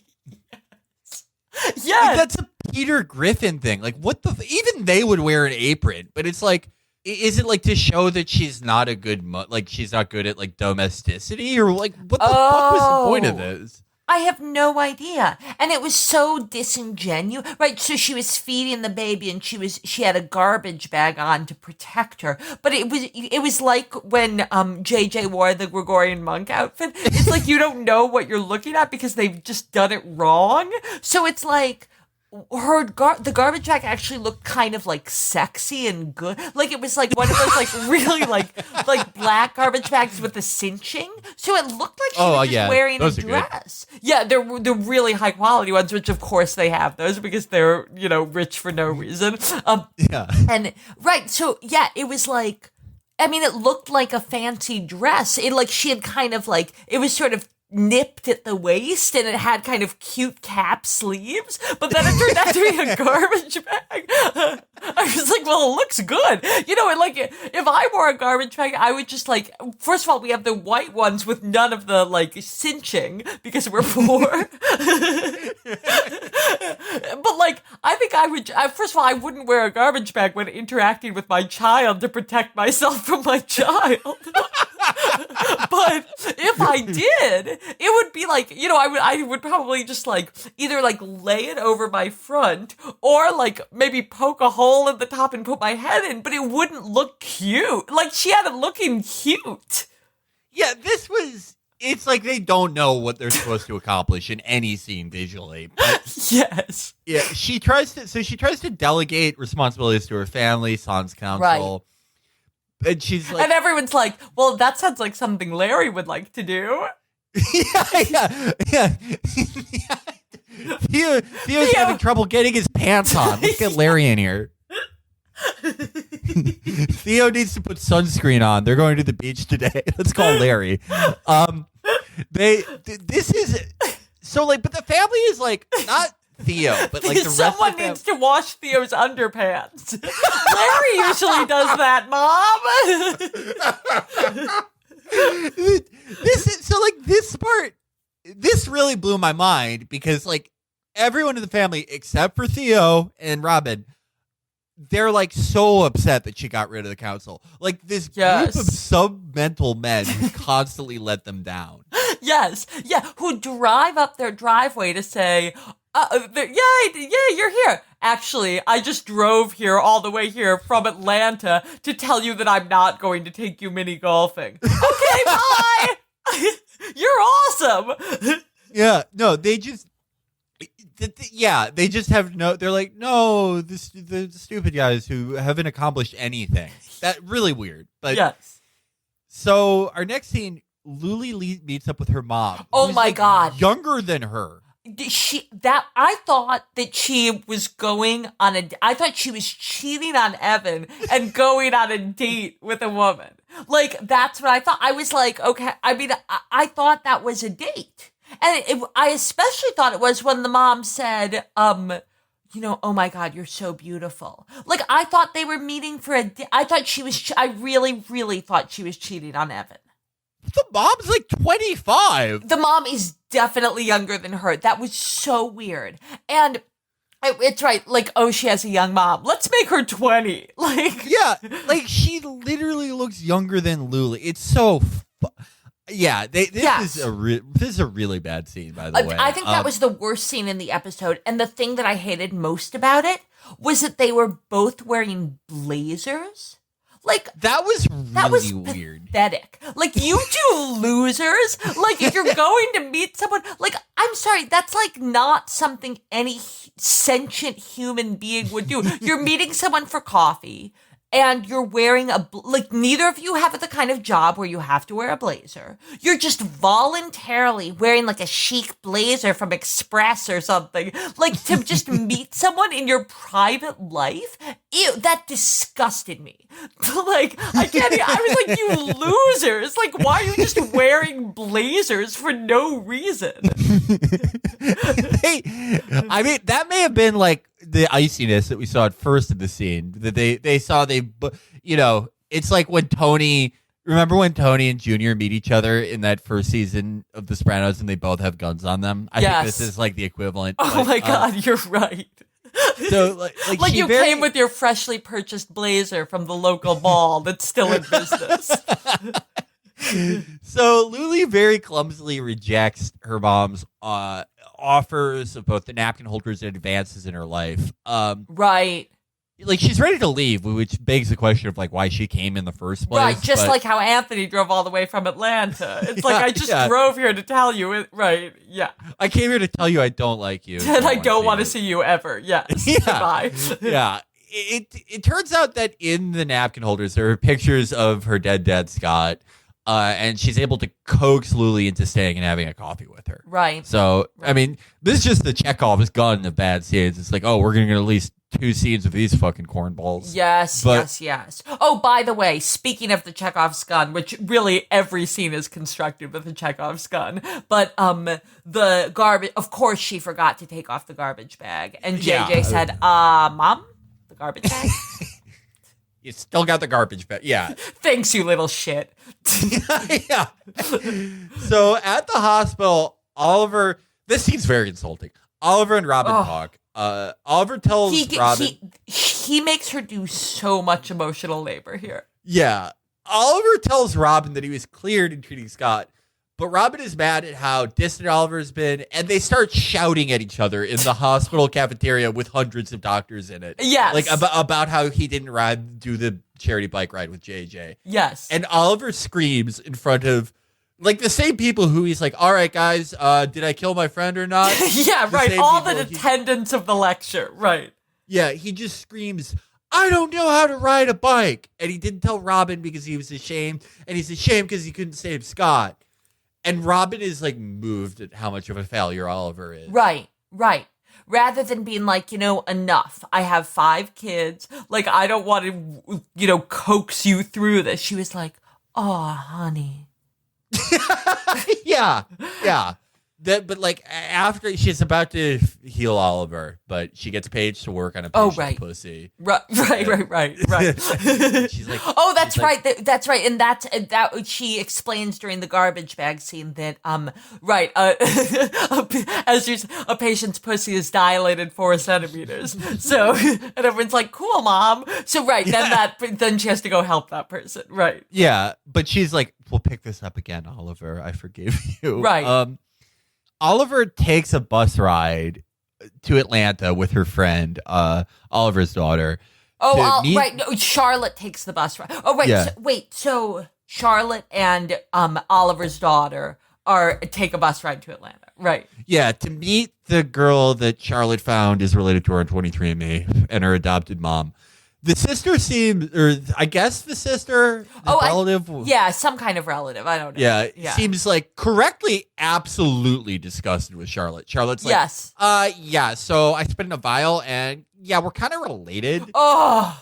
Yeah. Like, that's a Peter Griffin thing. Like, what the? Even they would wear an apron, but it's like, is it like to show that she's not a good, like she's not good at like domesticity, or like what the fuck was the point of this? I have no idea. And it was so disingenuous. Right, so she was feeding the baby and she had a garbage bag on to protect her. But it was like when JJ wore the Gregorian monk outfit. It's like you don't know what you're looking at because they've just done it wrong. So it's like the garbage bag actually looked kind of like sexy and good. Like it was like one of those like really like black garbage bags with the cinching. So it looked like she was just wearing a dress. Yeah, they're really high quality ones, which of course they have those because they're, rich for no reason. Yeah. And right, so yeah, it was like, I mean, it looked like a fancy dress. It like she had kind of like, it was sort of nipped at the waist and it had kind of cute cap sleeves, but then it turned out to be a garbage bag. I was like, well, it looks good. And like if I wore a garbage bag, I would just like, first of all, we have the white ones with none of the like cinching because we're poor. But like, I think I would, first of all, I wouldn't wear a garbage bag when interacting with my child to protect myself from my child. But if I did, it would be like, I would probably just like either like lay it over my front or like maybe poke a hole in the top and put my head in, but it wouldn't look cute. Like she had it looking cute. Yeah, it's like they don't know what they're supposed to accomplish in any scene visually. But yes. Yeah, she tries to delegate responsibilities to her family, Sans counsel. Right. And she's like, and everyone's like, well, that sounds like something Larry would like to do. Yeah. Theo's having trouble getting his pants on. Let's get Larry in here. Theo needs to put sunscreen on. They're going to the beach today. Let's call Larry. This is so like, but the family is like not Theo, but like the rest of someone needs to wash Theo's underpants. Larry usually does that, Mom. This part. This really blew my mind because like everyone in the family except for Theo and Robin, they're like so upset that she got rid of the council. Like this group of submental men who constantly let them down. Yes, yeah, who drive up their driveway to say, yeah, you're here. Actually, I just drove here all the way here from Atlanta to tell you that I'm not going to take you mini golfing. Okay, bye. You're awesome. Yeah, no, they just have no. They're like, no, the stupid guys who haven't accomplished anything. That really weird. But yes. So our next scene, Lilly Lee meets up with her mom. Oh my God, younger than her. I thought that she was going on I thought she was cheating on Evan and going on a date with a woman. Like, that's what I thought. I was like, okay, I mean, I thought that was a date. And I especially thought it was when the mom said, oh my God, you're so beautiful. Like, I thought they were meeting for I really, really thought she was cheating on Evan. The mom's like 25. The mom is definitely younger than her. That was so weird. And it's right. Like, oh, she has a young mom. Let's make her 20. Like, yeah, like she literally looks younger than Lilly. It's so. Yeah, this is a really bad scene, by the way. I think that was the worst scene in the episode. And the thing that I hated most about it was that they were both wearing blazers. Like, that was weird. Pathetic. Like, you two losers. Like, if you're going to meet someone, like, I'm sorry, that's like not something any sentient human being would do. You're meeting someone for coffee and you're wearing neither of you have the kind of job where you have to wear a blazer. You're just voluntarily wearing like a chic blazer from Express or something. Like to just meet someone in your private life. Ew, that disgusted me. Like, I was like, you losers. Like, why are you just wearing blazers for no reason? I mean, that may have been like the iciness that we saw at first in the scene that it's like when remember when Tony and Junior meet each other in that first season of The Sopranos and they both have guns on them. I think this is like the equivalent. Oh my God, you're right. So like you came with your freshly purchased blazer from the local mall that's still in business. So Lilly very clumsily rejects her mom's offers of both the napkin holders and advances in her life. Right. Like she's ready to leave, which begs the question of like why she came in the first place. Right, just like how Anthony drove all the way from Atlanta. It's like I just drove here to tell you it. Right? Yeah. I came here to tell you I don't like you, and I don't want to see you ever. Yes. Yeah. Goodbye. Yeah. It turns out that in the napkin holders there are pictures of her dead dad Scott. And she's able to coax Lilly into staying and having a coffee with her. Right. So, I mean, this is just the Chekhov's gun of bad scenes. It's like, oh, we're going to get at least 2 scenes of these fucking cornballs. Yes. Oh, by the way, speaking of the Chekhov's gun, which really every scene is constructed with a Chekhov's gun, but the garbage, of course she forgot to take off the garbage bag. And JJ said, Mom, the garbage bag? You still got the garbage bag. Yeah. Thanks, you little shit. Yeah. So at the hospital, Oliver, this scene's very insulting. Oliver and Robin talk. Oliver tells Robin. He makes her do so much emotional labor here. Yeah. Oliver tells Robin that he was cleared in treating Scott, but Robin is mad at how distant Oliver's been, and they start shouting at each other in the hospital cafeteria with hundreds of doctors in it. Yes. Like about how he didn't do the charity bike ride with JJ. Yes. And Oliver screams in front of like the same people who he's like, all right, guys, did I kill my friend or not? Yeah, right. All the attendants of the lecture. Right. Yeah, he just screams, I don't know how to ride a bike. And he didn't tell Robin because he was ashamed. And he's ashamed because he couldn't save Scott. And Robin is like moved at how much of a failure Oliver is. Right. Rather than being like, enough. I have 5 kids. Like, I don't want to, coax you through this. She was like, oh, honey. Yeah. But like after she's about to heal Oliver, but she gets Paige to work on a patient's pussy. Right. She's like, oh, that's right. That's right. And that she explains during the garbage bag scene that a patient's pussy is dilated 4 centimeters. So and everyone's like, cool, Mom. So then she has to go help that person. Right. Yeah, but she's like, we'll pick this up again, Oliver. I forgive you. Right. Oliver takes a bus ride to Atlanta with her friend, Oliver's daughter. Right. No, Charlotte takes the bus ride. Oh, right. Yeah. So Charlotte and Oliver's daughter take a bus ride to Atlanta. Right. Yeah, to meet the girl that Charlotte found is related to her on 23andMe and her adopted mom. The sister relative. Some kind of relative. I don't know. Yeah. Seems like correctly, absolutely disgusted with Charlotte. Charlotte's like, yes. So I spit in a vial and we're kind of related. Oh,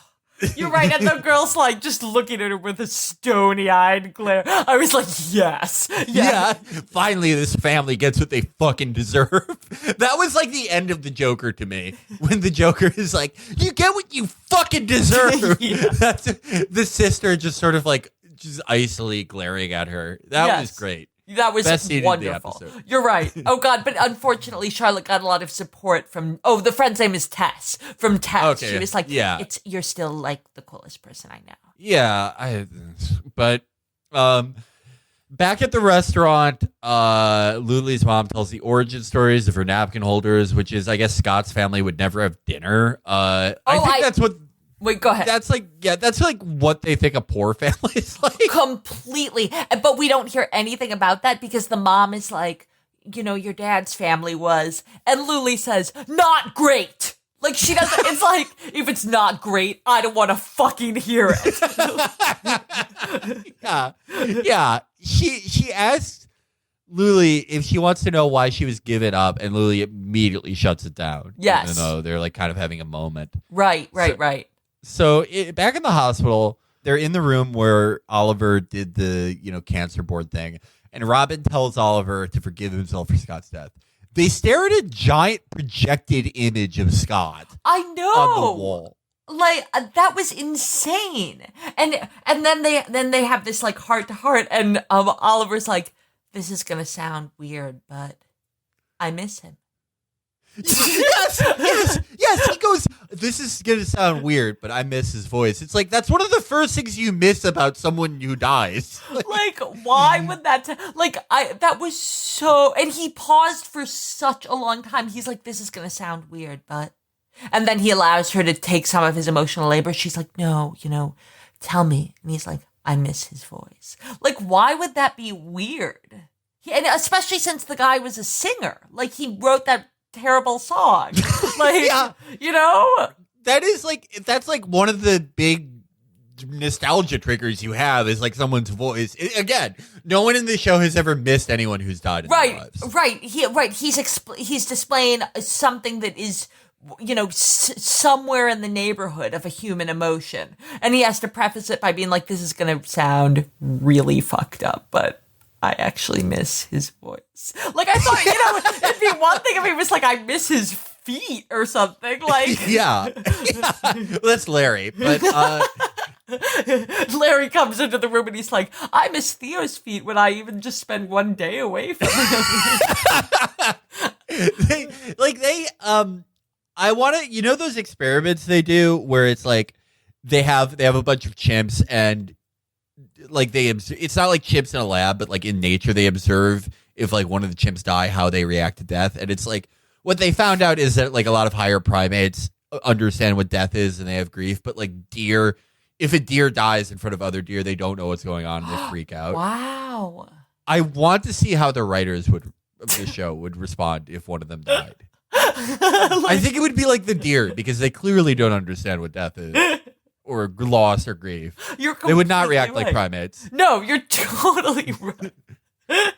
you're right. And the girl's like just looking at her with a stony-eyed glare. I was like, yes. Yeah. Finally, this family gets what they fucking deserve. That was like the end of the Joker to me. When the Joker is like, you get what you fucking deserve. That's the sister just sort of like just icily glaring at her. That was great. That was wonderful. You're right. Oh, God. But unfortunately, Charlotte got a lot of support from... Oh, the friend's name is Tess. From Tess. Okay. She was like, you're still like the coolest person I know. Yeah. But back at the restaurant, Lilly's mom tells the origin stories of her napkin holders, which is, I guess, Scott's family would never have dinner. I think that's what... Wait, go ahead. That's like what they think a poor family is like. Completely. But we don't hear anything about that because the mom is like, your dad's family was. And Lilly says, not great. Like, she doesn't, it's like, if it's not great, I don't want to fucking hear it. Yeah. She asked Lilly if she wants to know why she was given up, and Lilly immediately shuts it down. Yes. Even though they're like kind of having a moment. Right. So back in the hospital, they're in the room where Oliver did the, cancer board thing, and Robin tells Oliver to forgive himself for Scott's death. They stare at a giant projected image of Scott. I know. On the wall. Like, that was insane. And then they have this like heart to heart, and Oliver's like, this is gonna sound weird, but I miss him. Yes. He goes, this is going to sound weird, but I miss his voice. It's like, that's one of the first things you miss about someone who dies. Like, why would that, that was so, and he paused for such a long time. He's like, this is going to sound weird, but, and then he allows her to take some of his emotional labor. She's like, no, tell me. And he's like, I miss his voice. Like, why would that be weird? And especially since the guy was a singer. Like, he wrote that terrible song. Like, that's like one of the big nostalgia triggers you have is like someone's voice. Again, no one in the show has ever missed anyone who's died in their lives. Right. He's displaying something that is, somewhere in the neighborhood of a human emotion. And he has to preface it by being like, this is going to sound really fucked up, but I actually miss his voice. Like, I thought, it'd be one thing if he was like, I miss his feet or something. Like, yeah. Well, that's Larry. But Larry comes into the room and he's like, I miss Theo's feet when I even just spend one day away from him. I want to, those experiments they do where it's like they have a bunch of chimps and like it's not like chimps in a lab, but like in nature they observe if like one of the chimps die, how they react to death. And it's like what they found out is that like a lot of higher primates understand what death is and they have grief, but like deer, if a deer dies in front of other deer, they don't know what's going on and they freak out. Wow. I want to see how the writers of the show would respond if one of them died. I think it would be like the deer because they clearly don't understand what death is. Or loss or grief. They would not react like primates. No, you're totally right.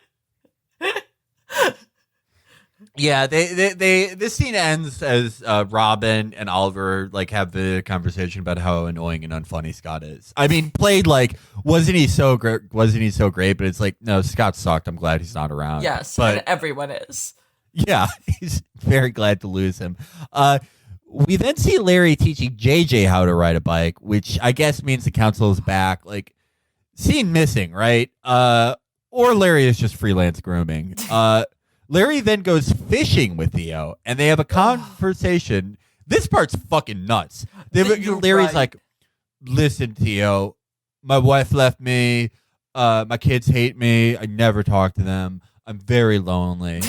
Yeah, this scene ends as Robin and Oliver like have the conversation about how annoying and unfunny Scott is. I mean, played like wasn't he so great? But it's like no, Scott sucked. I'm glad he's not around. Yes, but and everyone is. Yeah, he's very glad to lose him. We then see Larry teaching JJ how to ride a bike, which I guess means the council is back. Like, scene missing, right? Or Larry is just freelance grooming. Larry then goes fishing with Theo, and they have a conversation. This part's fucking nuts. Larry's like, listen, Theo, my wife left me. My kids hate me. I never talk to them. I'm very lonely.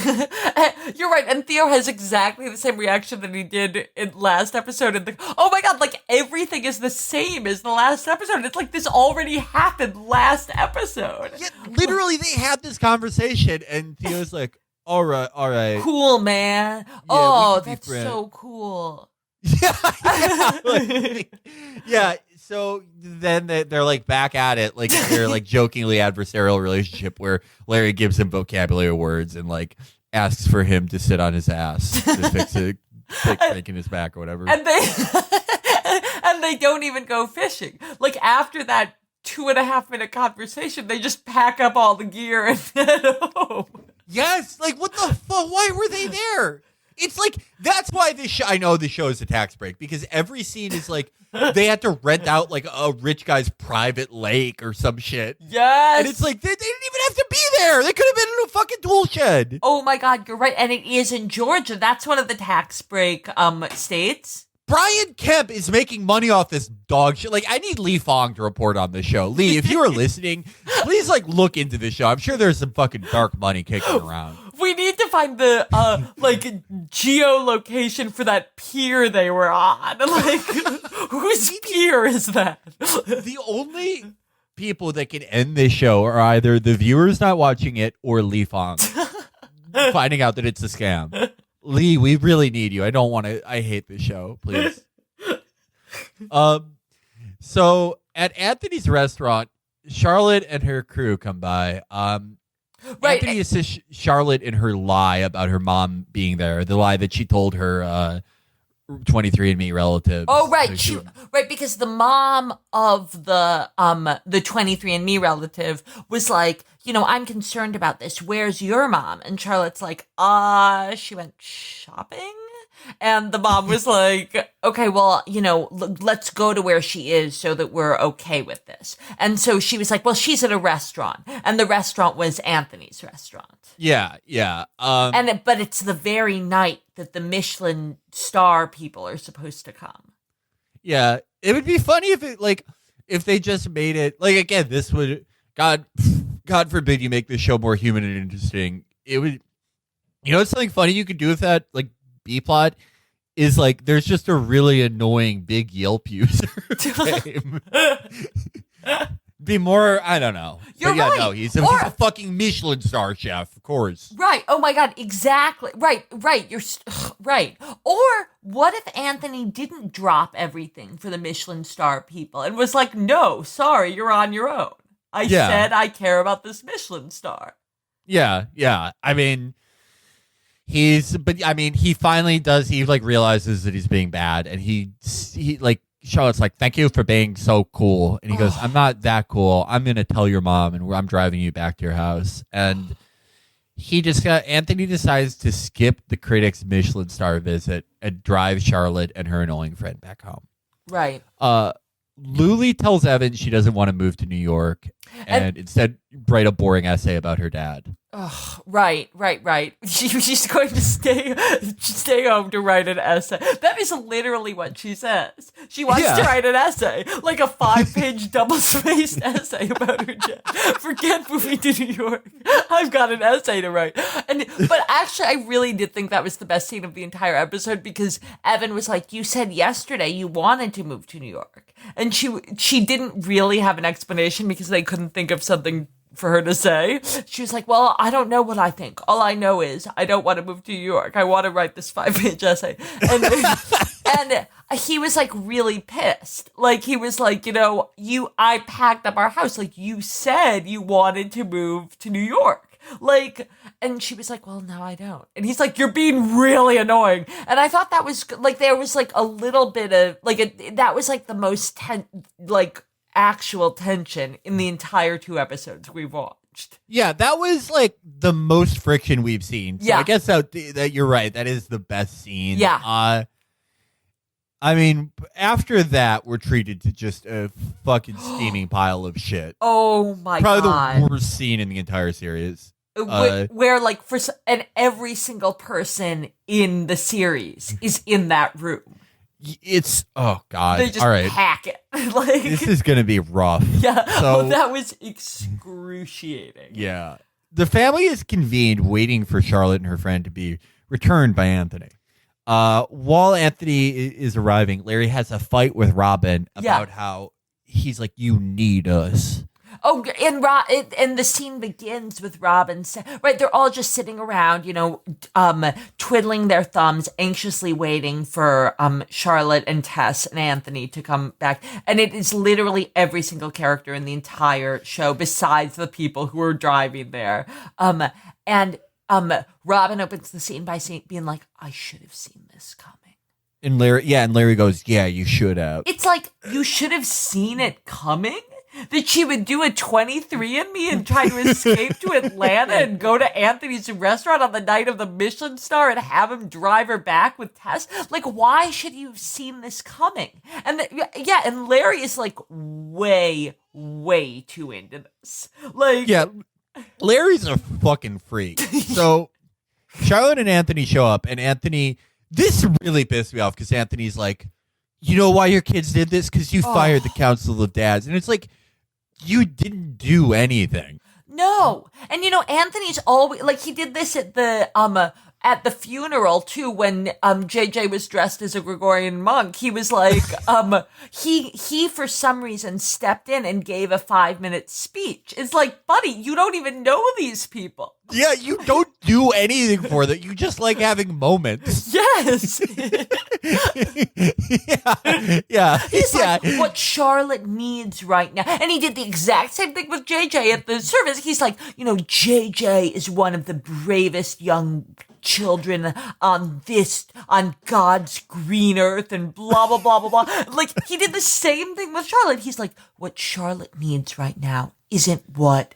You're right, and Theo has exactly the same reaction that he did in last episode. Oh my god, like everything is the same as the last episode. It's like this already happened last episode. Yeah, literally, they had this conversation, and Theo's like, all right. Cool, man. Yeah, that's so cool. Yeah. So then they're like back at it, like they're like jokingly adversarial relationship where Larry gives him vocabulary words and like asks for him to sit on his ass to fix a break in his back or whatever. And they don't even go fishing. Like after that 2.5 minute conversation, they just pack up all the gear and head home. Yes, like what the fuck? Why were they there? It's like, that's why this show, I know the show is a tax break because every scene is like, they had to rent out like a rich guy's private lake or some shit. Yes. And it's like, they didn't even have to be there. They could have been in a fucking tool shed. Oh my God, you're right. And it is in Georgia. That's one of the tax break states. Brian Kemp is making money off this dog shit. Like, I need Lee Fong to report on this show. Lee, if you are listening, please like look into this show. I'm sure there's some fucking dark money kicking around. We need to find the like geolocation for that pier they were on. Like, whose pier is that? The only people that can end this show are either the viewers not watching it or Lee Fong finding out that it's a scam. Lee, we really need you. I don't want to. I hate this show. Please. So at Anthony's restaurant, Charlotte and her crew come by. Right. Anthony assists Charlotte in her lie about her mom being there. The lie that she told her 23andMe relatives. Oh, right. So right, because the mom of the 23andMe relative was like, I'm concerned about this. Where's your mom? And Charlotte's like, she went shopping. And the mom was like, okay, well, let's go to where she is so that we're okay with this. And so she was like, well, she's at a restaurant. And the restaurant was Anthony's restaurant. Yeah. But it's the very night that the Michelin star people are supposed to come. Yeah. It would be funny if they just made it, again, this would, God forbid you make this show more human and interesting. It would, it's something funny you could do with that, B-plot is there's just a really annoying big Yelp user. Be more, I don't know. You're right. No, he's a fucking Michelin star chef, of course. Right. Oh my God. Exactly. Right. You're right. Or what if Anthony didn't drop everything for the Michelin star people and was like, no, sorry, you're on your own. I said I care about this Michelin star. Yeah. I mean, he finally does. He realizes that he's being bad, and he Charlotte's like, thank you for being so cool, and he goes, I'm not that cool. I'm gonna tell your mom, and I'm driving you back to your house. And Anthony decides to skip the critics' Michelin star visit and drive Charlotte and her annoying friend back home. Right. Lilly tells Evan she doesn't want to move to New York and instead write a boring essay about her dad. Right. She's going to stay home to write an essay. That is literally what she says. She wants to write an essay, a 5-page double-spaced essay about her dad. Forget moving to New York. I've got an essay to write. But actually, I really did think that was the best scene of the entire episode because Evan was like, you said yesterday you wanted to move to New York. And she didn't really have an explanation because they couldn't think of something for her to say. She was like, well, I don't know what I think. All I know is I don't want to move to New York. I want to write this 5-page essay. And he was really pissed. He was like, I packed up our house. You said you wanted to move to New York. And she was like, well, no, I don't. And he's like, you're being really annoying. And I thought that was there was a little bit of that was the most actual tension in the entire 2 episodes we've watched. Yeah, that was the most friction we've seen. So I guess that you're right. That is the best scene. Yeah. I mean, after that, we're treated to just a fucking steaming pile of shit. Oh my God. Probably the worst scene in the entire series. Where every single person in the series is in that room. It's oh God! They just all right. hack it. This is gonna be rough. Yeah, so, that was excruciating. Yeah, the family is convened, waiting for Charlotte and her friend to be returned by Anthony. While Anthony is arriving, Larry has a fight with Robin about how he's like, "You need us." Oh, and the scene begins with Robin. Right, they're all just sitting around, twiddling their thumbs, anxiously waiting for Charlotte and Tess and Anthony to come back. And it is literally every single character in the entire show, besides the people who are driving there. And Robin opens the scene by being like, "I should have seen this coming." And Larry goes, "Yeah, you should have." It's like you should have seen it coming. That she would do a 23andMe and try to escape to Atlanta and go to Anthony's restaurant on the night of the Michelin star and have him drive her back with Tess. Why should you have seen this coming? And and Larry is way, way too into this. Larry's a fucking freak. So Charlotte and Anthony show up, and Anthony, this really pissed me off because Anthony's like, you know why your kids did this? Because you fired the council of dads. And it's like, you didn't do anything. No. And Anthony's always he did this at the at the funeral too, when JJ was dressed as a Gregorian monk, he was like, he for some reason stepped in and gave a 5-minute speech. It's like, buddy, you don't even know these people. Yeah, you don't do anything for them. You just like having moments. Yes. Yeah. He's like, what Charlotte needs right now. And he did the exact same thing with JJ at the service. He's like, JJ is one of the bravest young children on God's green earth and blah, blah, blah, blah, blah. Like, he did the same thing with Charlotte. He's like, what Charlotte needs right now isn't what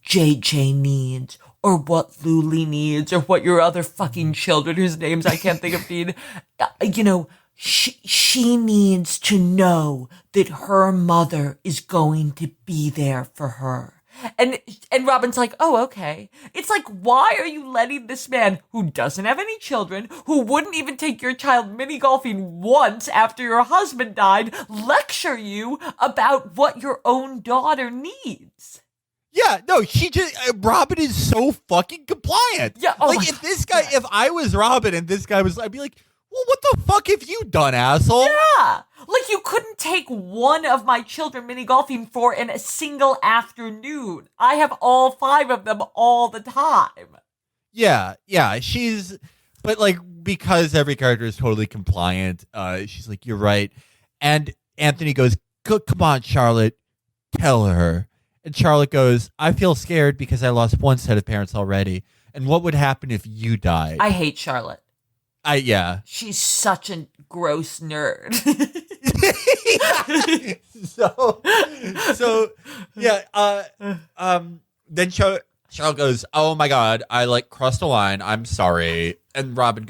JJ needs, or what Lilly needs, or what your other fucking children whose names I can't think of need. She needs to know that her mother is going to be there for her. And Robin's like, oh, okay. It's like, why are you letting this man who doesn't have any children, who wouldn't even take your child mini golfing once after your husband died, lecture you about what your own daughter needs? Yeah, no, Robin is so fucking compliant. Yeah, if I was Robin and this guy was, I'd be like, well, what the fuck have you done, asshole? Yeah, like you couldn't take one of my children mini golfing for in a single afternoon. I have all 5 of them all the time. Yeah, but like, because every character is totally compliant, she's like, you're right. And Anthony goes, come on, Charlotte, tell her. And Charlotte goes, I feel scared because I lost one set of parents already. And what would happen if you died? I hate Charlotte. Yeah. She's such a gross nerd. Then Charlotte goes, oh my God, I like crossed a line. I'm sorry. And Robin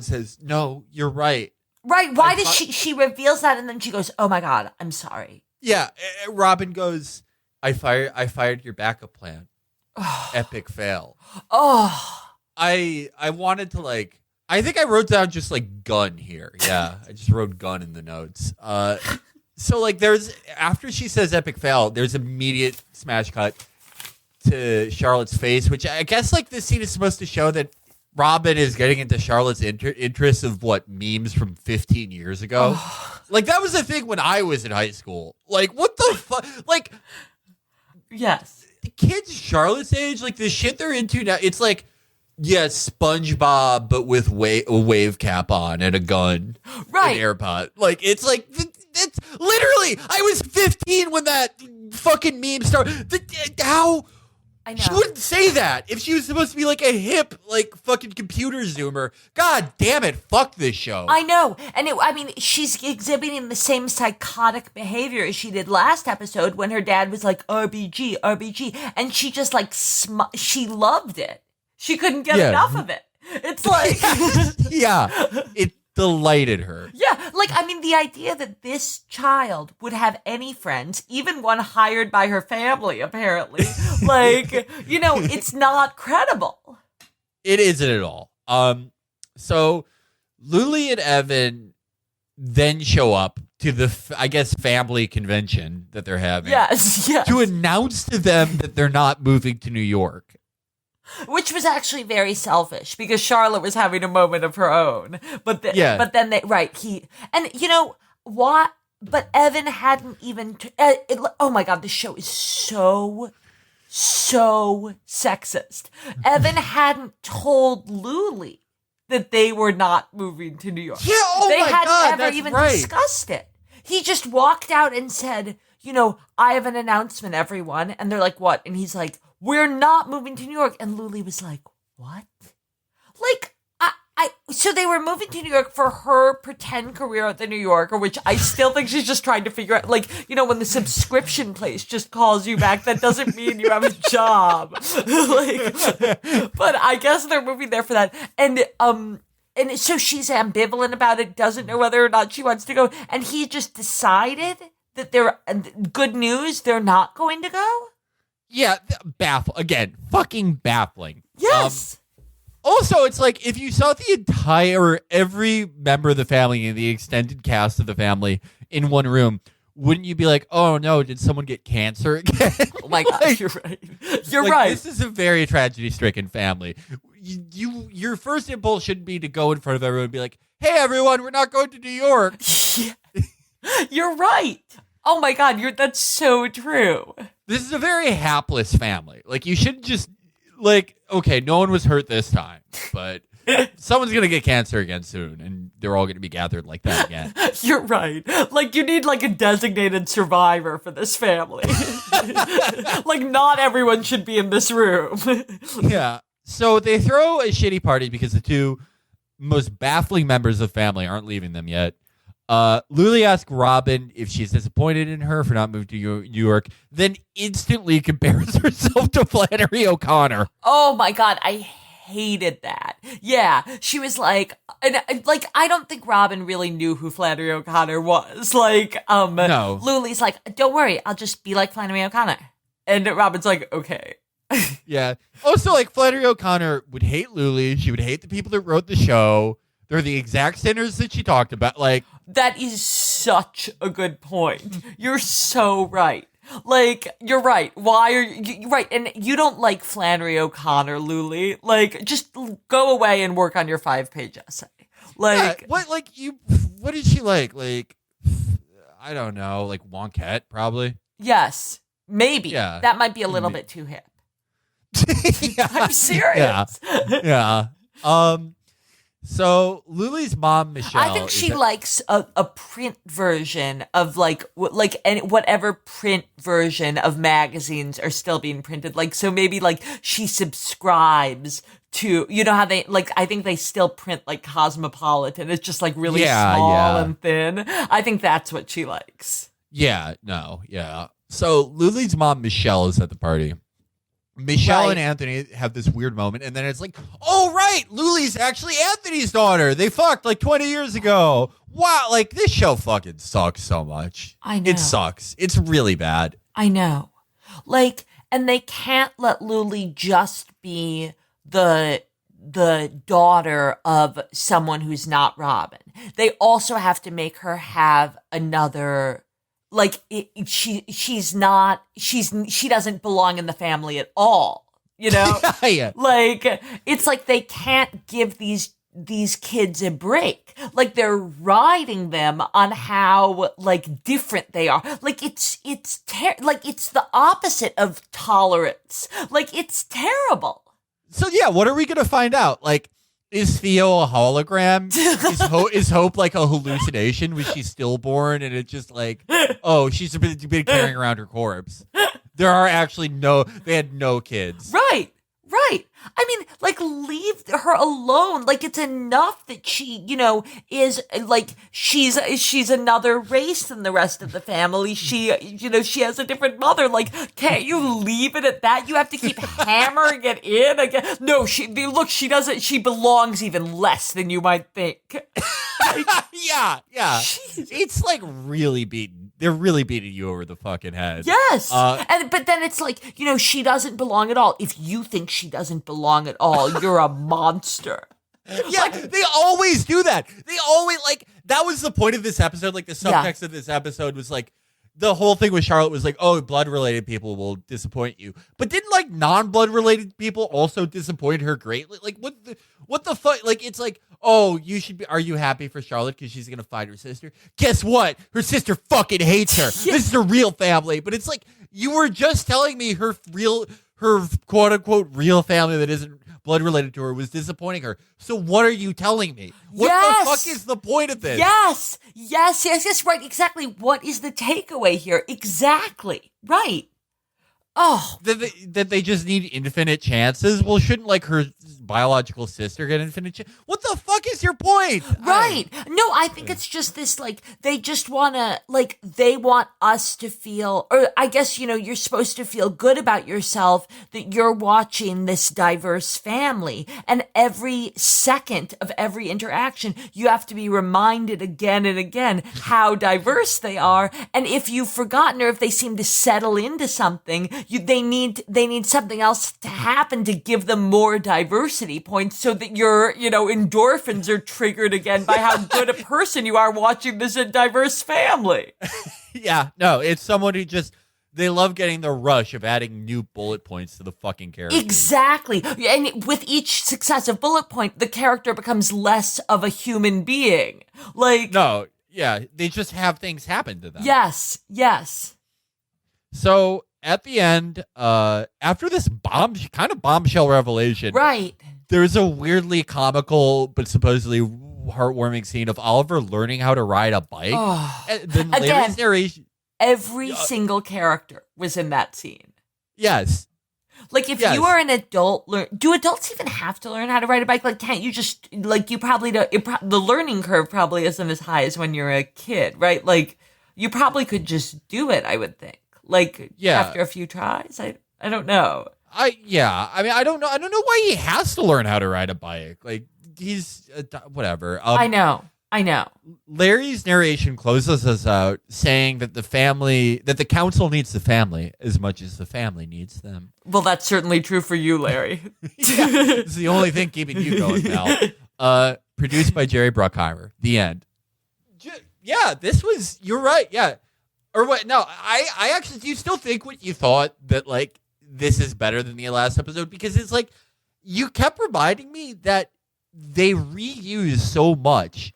says, no, you're right. Right. Why does she reveals that and then she goes, oh my God, I'm sorry. Yeah, Robin goes, I fired your backup plan. Epic fail. Oh. I wanted to I think I wrote down just gun here. Yeah, I just wrote gun in the notes. So there's, after she says epic fail, there's immediate smash cut to Charlotte's face, which I guess this scene is supposed to show that Robin is getting into Charlotte's interest of memes from 15 years ago. That was a thing when I was in high school. What the fuck? Yes. Kids Charlotte's age, the shit they're into now, it's SpongeBob, but with a wave cap on and a gun. Right. An AirPod. It's literally, I was 15 when that fucking meme started. How? I know. She wouldn't say that if she was supposed to be a hip, fucking computer zoomer. God damn it. Fuck this show. I know. And she's exhibiting the same psychotic behavior as she did last episode when her dad was like, RBG, RBG. And she just she loved it. She couldn't get enough of it. It's yeah. It delighted her. Yeah. The idea that this child would have any friends, even one hired by her family, apparently, it's not credible. It isn't at all. So Lilly and Evan then show up to the, family convention that they're having. Yes. To announce to them that they're not moving to New York. Which was actually very selfish because Charlotte was having a moment of her own. But then But Evan hadn't even, oh my God, this show is so sexist. Evan hadn't told Lilly that they were not moving to New York. Yeah, they my hadn't God, ever that's even right. discussed it. He just walked out and said, I have an announcement, everyone. And they're like, what? And he's like, we're not moving to New York. And Lilly was like, what? So they were moving to New York for her pretend career at the New Yorker, which I still think she's just trying to figure out. When the subscription place just calls you back, that doesn't mean you have a job. But I guess they're moving there for that. And so she's ambivalent about it, doesn't know whether or not she wants to go. And he just decided that good news, they're not going to go. Yeah, fucking baffling. Yes. Also, it's if you saw every member of the family and the extended cast of the family in one room, wouldn't you be like, oh no, did someone get cancer again? Oh my gosh, you're right. You're right. This is a very tragedy-stricken family. your first impulse shouldn't be to go in front of everyone and be like, "Hey, everyone, we're not going to New York." Yeah. You're right. Oh my God, that's so true. This is a very hapless family. Like, you shouldn't just, like, okay, no one was hurt this time, but someone's going to get cancer again soon, and they're all going to be gathered like that again. You're right. Like, you need, like, a designated survivor for this family. Like, not everyone should be in this room. Yeah. So they throw a shitty party because the two most baffling members of the family aren't leaving them yet. Lilly asks Robin if she's disappointed in her for not moving to New York, then instantly compares herself to Flannery O'Connor. Oh my God, I hated that. Yeah, she was like, I don't think Robin really knew who Flannery O'Connor was. Like, No. Lily's like, don't worry, I'll just be like Flannery O'Connor. And Robin's like, okay. Yeah. Also, like, Flannery O'Connor would hate Lilly. She would hate the people that wrote the show. They're the exact sinners that she talked about. Like, that is such a good point. You're so right. Like, you're right. Why are you right? And you don't like Flannery O'Connor, Lilly. Like, just go away and work on your 5-page essay. Like, yeah, what did she like? Like, I don't know. Like Wonkette, probably. Yes, maybe. Yeah. That might be a little bit too hip. Yeah. I'm serious. Yeah. So Lily's mom, Michelle, I think she likes a print version of whatever print version of magazines are still being printed. Like, so maybe like she subscribes to, you know how they like, I think they still print like Cosmopolitan. It's just like really small and thin. I think that's what she likes. Yeah, no, yeah. So Lily's mom, Michelle, is at the party. Michelle and Anthony have this weird moment, and then it's like, oh, right, Lily's actually Anthony's daughter. They fucked like 20 years ago. Wow, like, this show fucking sucks so much. I know. It sucks. It's really bad. I know. Like, and they can't let Lilly just be the daughter of someone who's not Robin. They also have to make her have another... Like, she doesn't belong in the family at all, you know? Yeah. Like, it's like they can't give these kids a break. Like, they're riding them on how, like, different they are. Like, it's the opposite of tolerance. Like, it's terrible. So, yeah, what are we going to find out? Like, is Theo a hologram? Is Hope like a hallucination? Was she stillborn and it's just like, oh, she's been carrying around her corpse? There are actually they had no kids. Right. I mean, like, leave her alone. Like, it's enough that she, you know, is like, she's another race than the rest of the family. She, you know, she has a different mother. Like, can't you leave it at that? You have to keep hammering it in again. No, she doesn't, she belongs even less than you might think. Like, yeah. Jeez. It's like really beaten. They're really beating you over the fucking head. Yes. But then it's like, you know, she doesn't belong at all. If you think she doesn't belong at all, you're a monster. Yeah, they always do that. They always, like, that was the point of this episode. Like, the subtext of this episode was like, the whole thing with Charlotte was like, oh, blood-related people will disappoint you. But didn't, like, non-blood-related people also disappoint her greatly? Like, what the fuck? Like, it's like, oh, are you happy for Charlotte because she's going to find her sister? Guess what? Her sister fucking hates her. Yeah. This is her real family. But it's like, you were just telling me her quote-unquote real family that isn't blood related to her was disappointing her. So what are you telling me? What the fuck is the point of this? Yes, right, exactly. What is the takeaway here? Exactly, right. Oh. That they just need infinite chances? Well, shouldn't, like, her biological sister get infinite chances? What the fuck is your point? Right. No, I think it's just this, like, they just want to, like, they want us to feel, or I guess, you know, you're supposed to feel good about yourself that you're watching this diverse family. And every second of every interaction, you have to be reminded again and again how diverse they are. And if you've forgotten, or if they seem to settle into something, they need something else to happen to give them more diversity points so that your, you know, endorphins are triggered again by how good a person you are watching this diverse family. Yeah, no, it's someone who just They love getting the rush of adding new bullet points to the fucking character. Exactly. And with each successive bullet point, the character becomes less of a human being. Like, No, yeah, they just have things happen to them. yes. So at the end, after this bombshell revelation, Right. there's a weirdly comical but supposedly heartwarming scene of Oliver learning how to ride a bike. Oh. And then Again. Larry's narration. Every single character was in that scene. Yes. Like, if Yes. you are an adult, do adults even have to learn how to ride a bike? Like, can't you just, like, you probably don't, the learning curve probably isn't as high as when you're a kid, right? Like, you probably could just do it, I would think. Like, after a few tries? I don't know. I mean, I don't know why he has to learn how to ride a bike. Like, he's whatever. I know. Larry's narration closes us out saying that the council needs the family as much as the family needs them. Well, that's certainly true for you, Larry. It's the only thing keeping you going, pal. Produced by Jerry Bruckheimer. The end. Yeah, this was, you're right. Yeah. Or what? No, I actually, do you still think what you thought that, like, this is better than the last episode? Because it's like, you kept reminding me that they reuse so much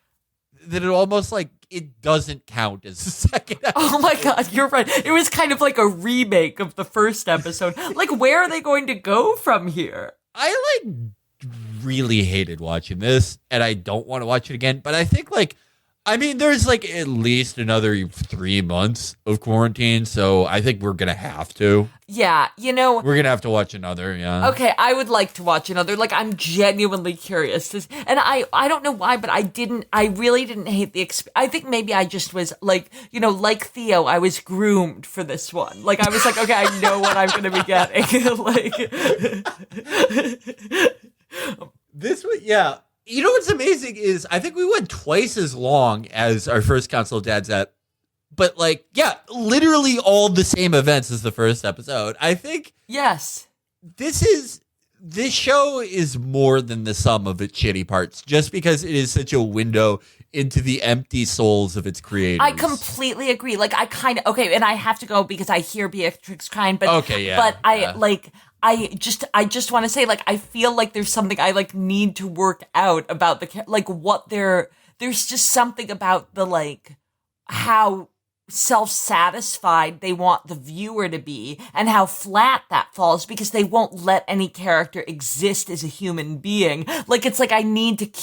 that it almost, like, it doesn't count as a second episode. Oh my God, you're right. It was kind of like a remake of the first episode. Like, where are they going to go from here? I, like, really hated watching this, and I don't want to watch it again, but I think, like, I mean, there's like at least another 3 months of quarantine, so I think we're going to have to. Yeah, We're going to have to watch another, yeah. Okay, I would like to watch another. Like, I'm genuinely curious. And I don't know why, but I really didn't hate the experience. I think maybe I just was like, like Theo, I was groomed for this one. Like, I was like, okay, I know what I'm going to be getting. This one, yeah. You know what's amazing is I think we went twice as long as our first Council of Dads at, but like, yeah, literally all the same events as the first episode. I think Yes. this show is more than the sum of its shitty parts, just because it is such a window into the empty souls of its creators. I completely agree. Like, okay, and I have to go because I hear Beatrix crying, but Okay, yeah, but yeah. I just want to say, like, I feel like there's something I like need to work out about there's just something about the, like, how self-satisfied they want the viewer to be and how flat that falls because they won't let any character exist as a human being. Like, it's like it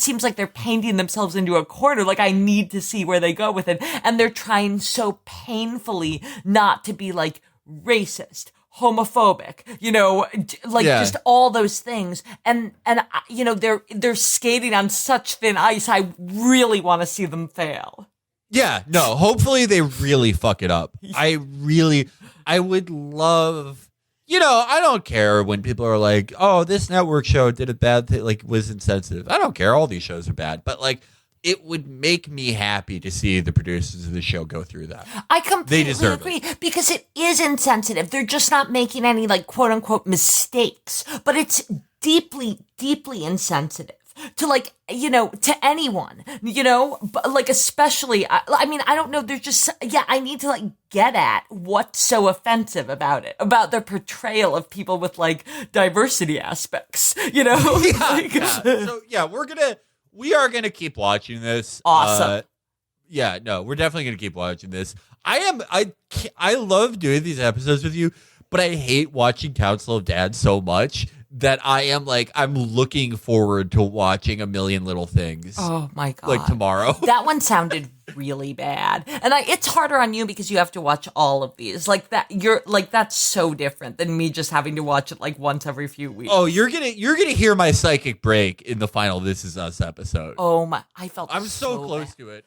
seems like they're painting themselves into a corner. Like, I need to see where they go with it. And they're trying so painfully not to be, like, racist, homophobic, just all those things. And they're skating on such thin ice. I really want to see them fail. Yeah, no, hopefully they really fuck it up. I would love, I don't care when people are like, oh, this network show did a bad thing, like, was insensitive. I don't care. All these shows are bad. But, like, it would make me happy to see the producers of the show go through that. I completely agree it. because it is insensitive. They're just not making any, like, quote unquote mistakes, but it's deeply, deeply insensitive to, like, to anyone, but, like, especially, I mean, I don't know. There's just, I need to, like, get at what's so offensive about it, about the portrayal of people with, like, diversity aspects, Yeah, So, yeah, we are going to keep watching this. Awesome. We're definitely going to keep watching this. I love doing these episodes with you, but I hate watching Council of Dads so much that I'm looking forward to watching A Million Little Things. Oh my God. Like tomorrow. That one sounded really bad. And it's harder on you because you have to watch all of these. Like that, that's so different than me just having to watch it like once every few weeks. Oh, you're gonna hear my psychic break in the final This Is Us episode. Oh my, I felt I'm so close bad. to it.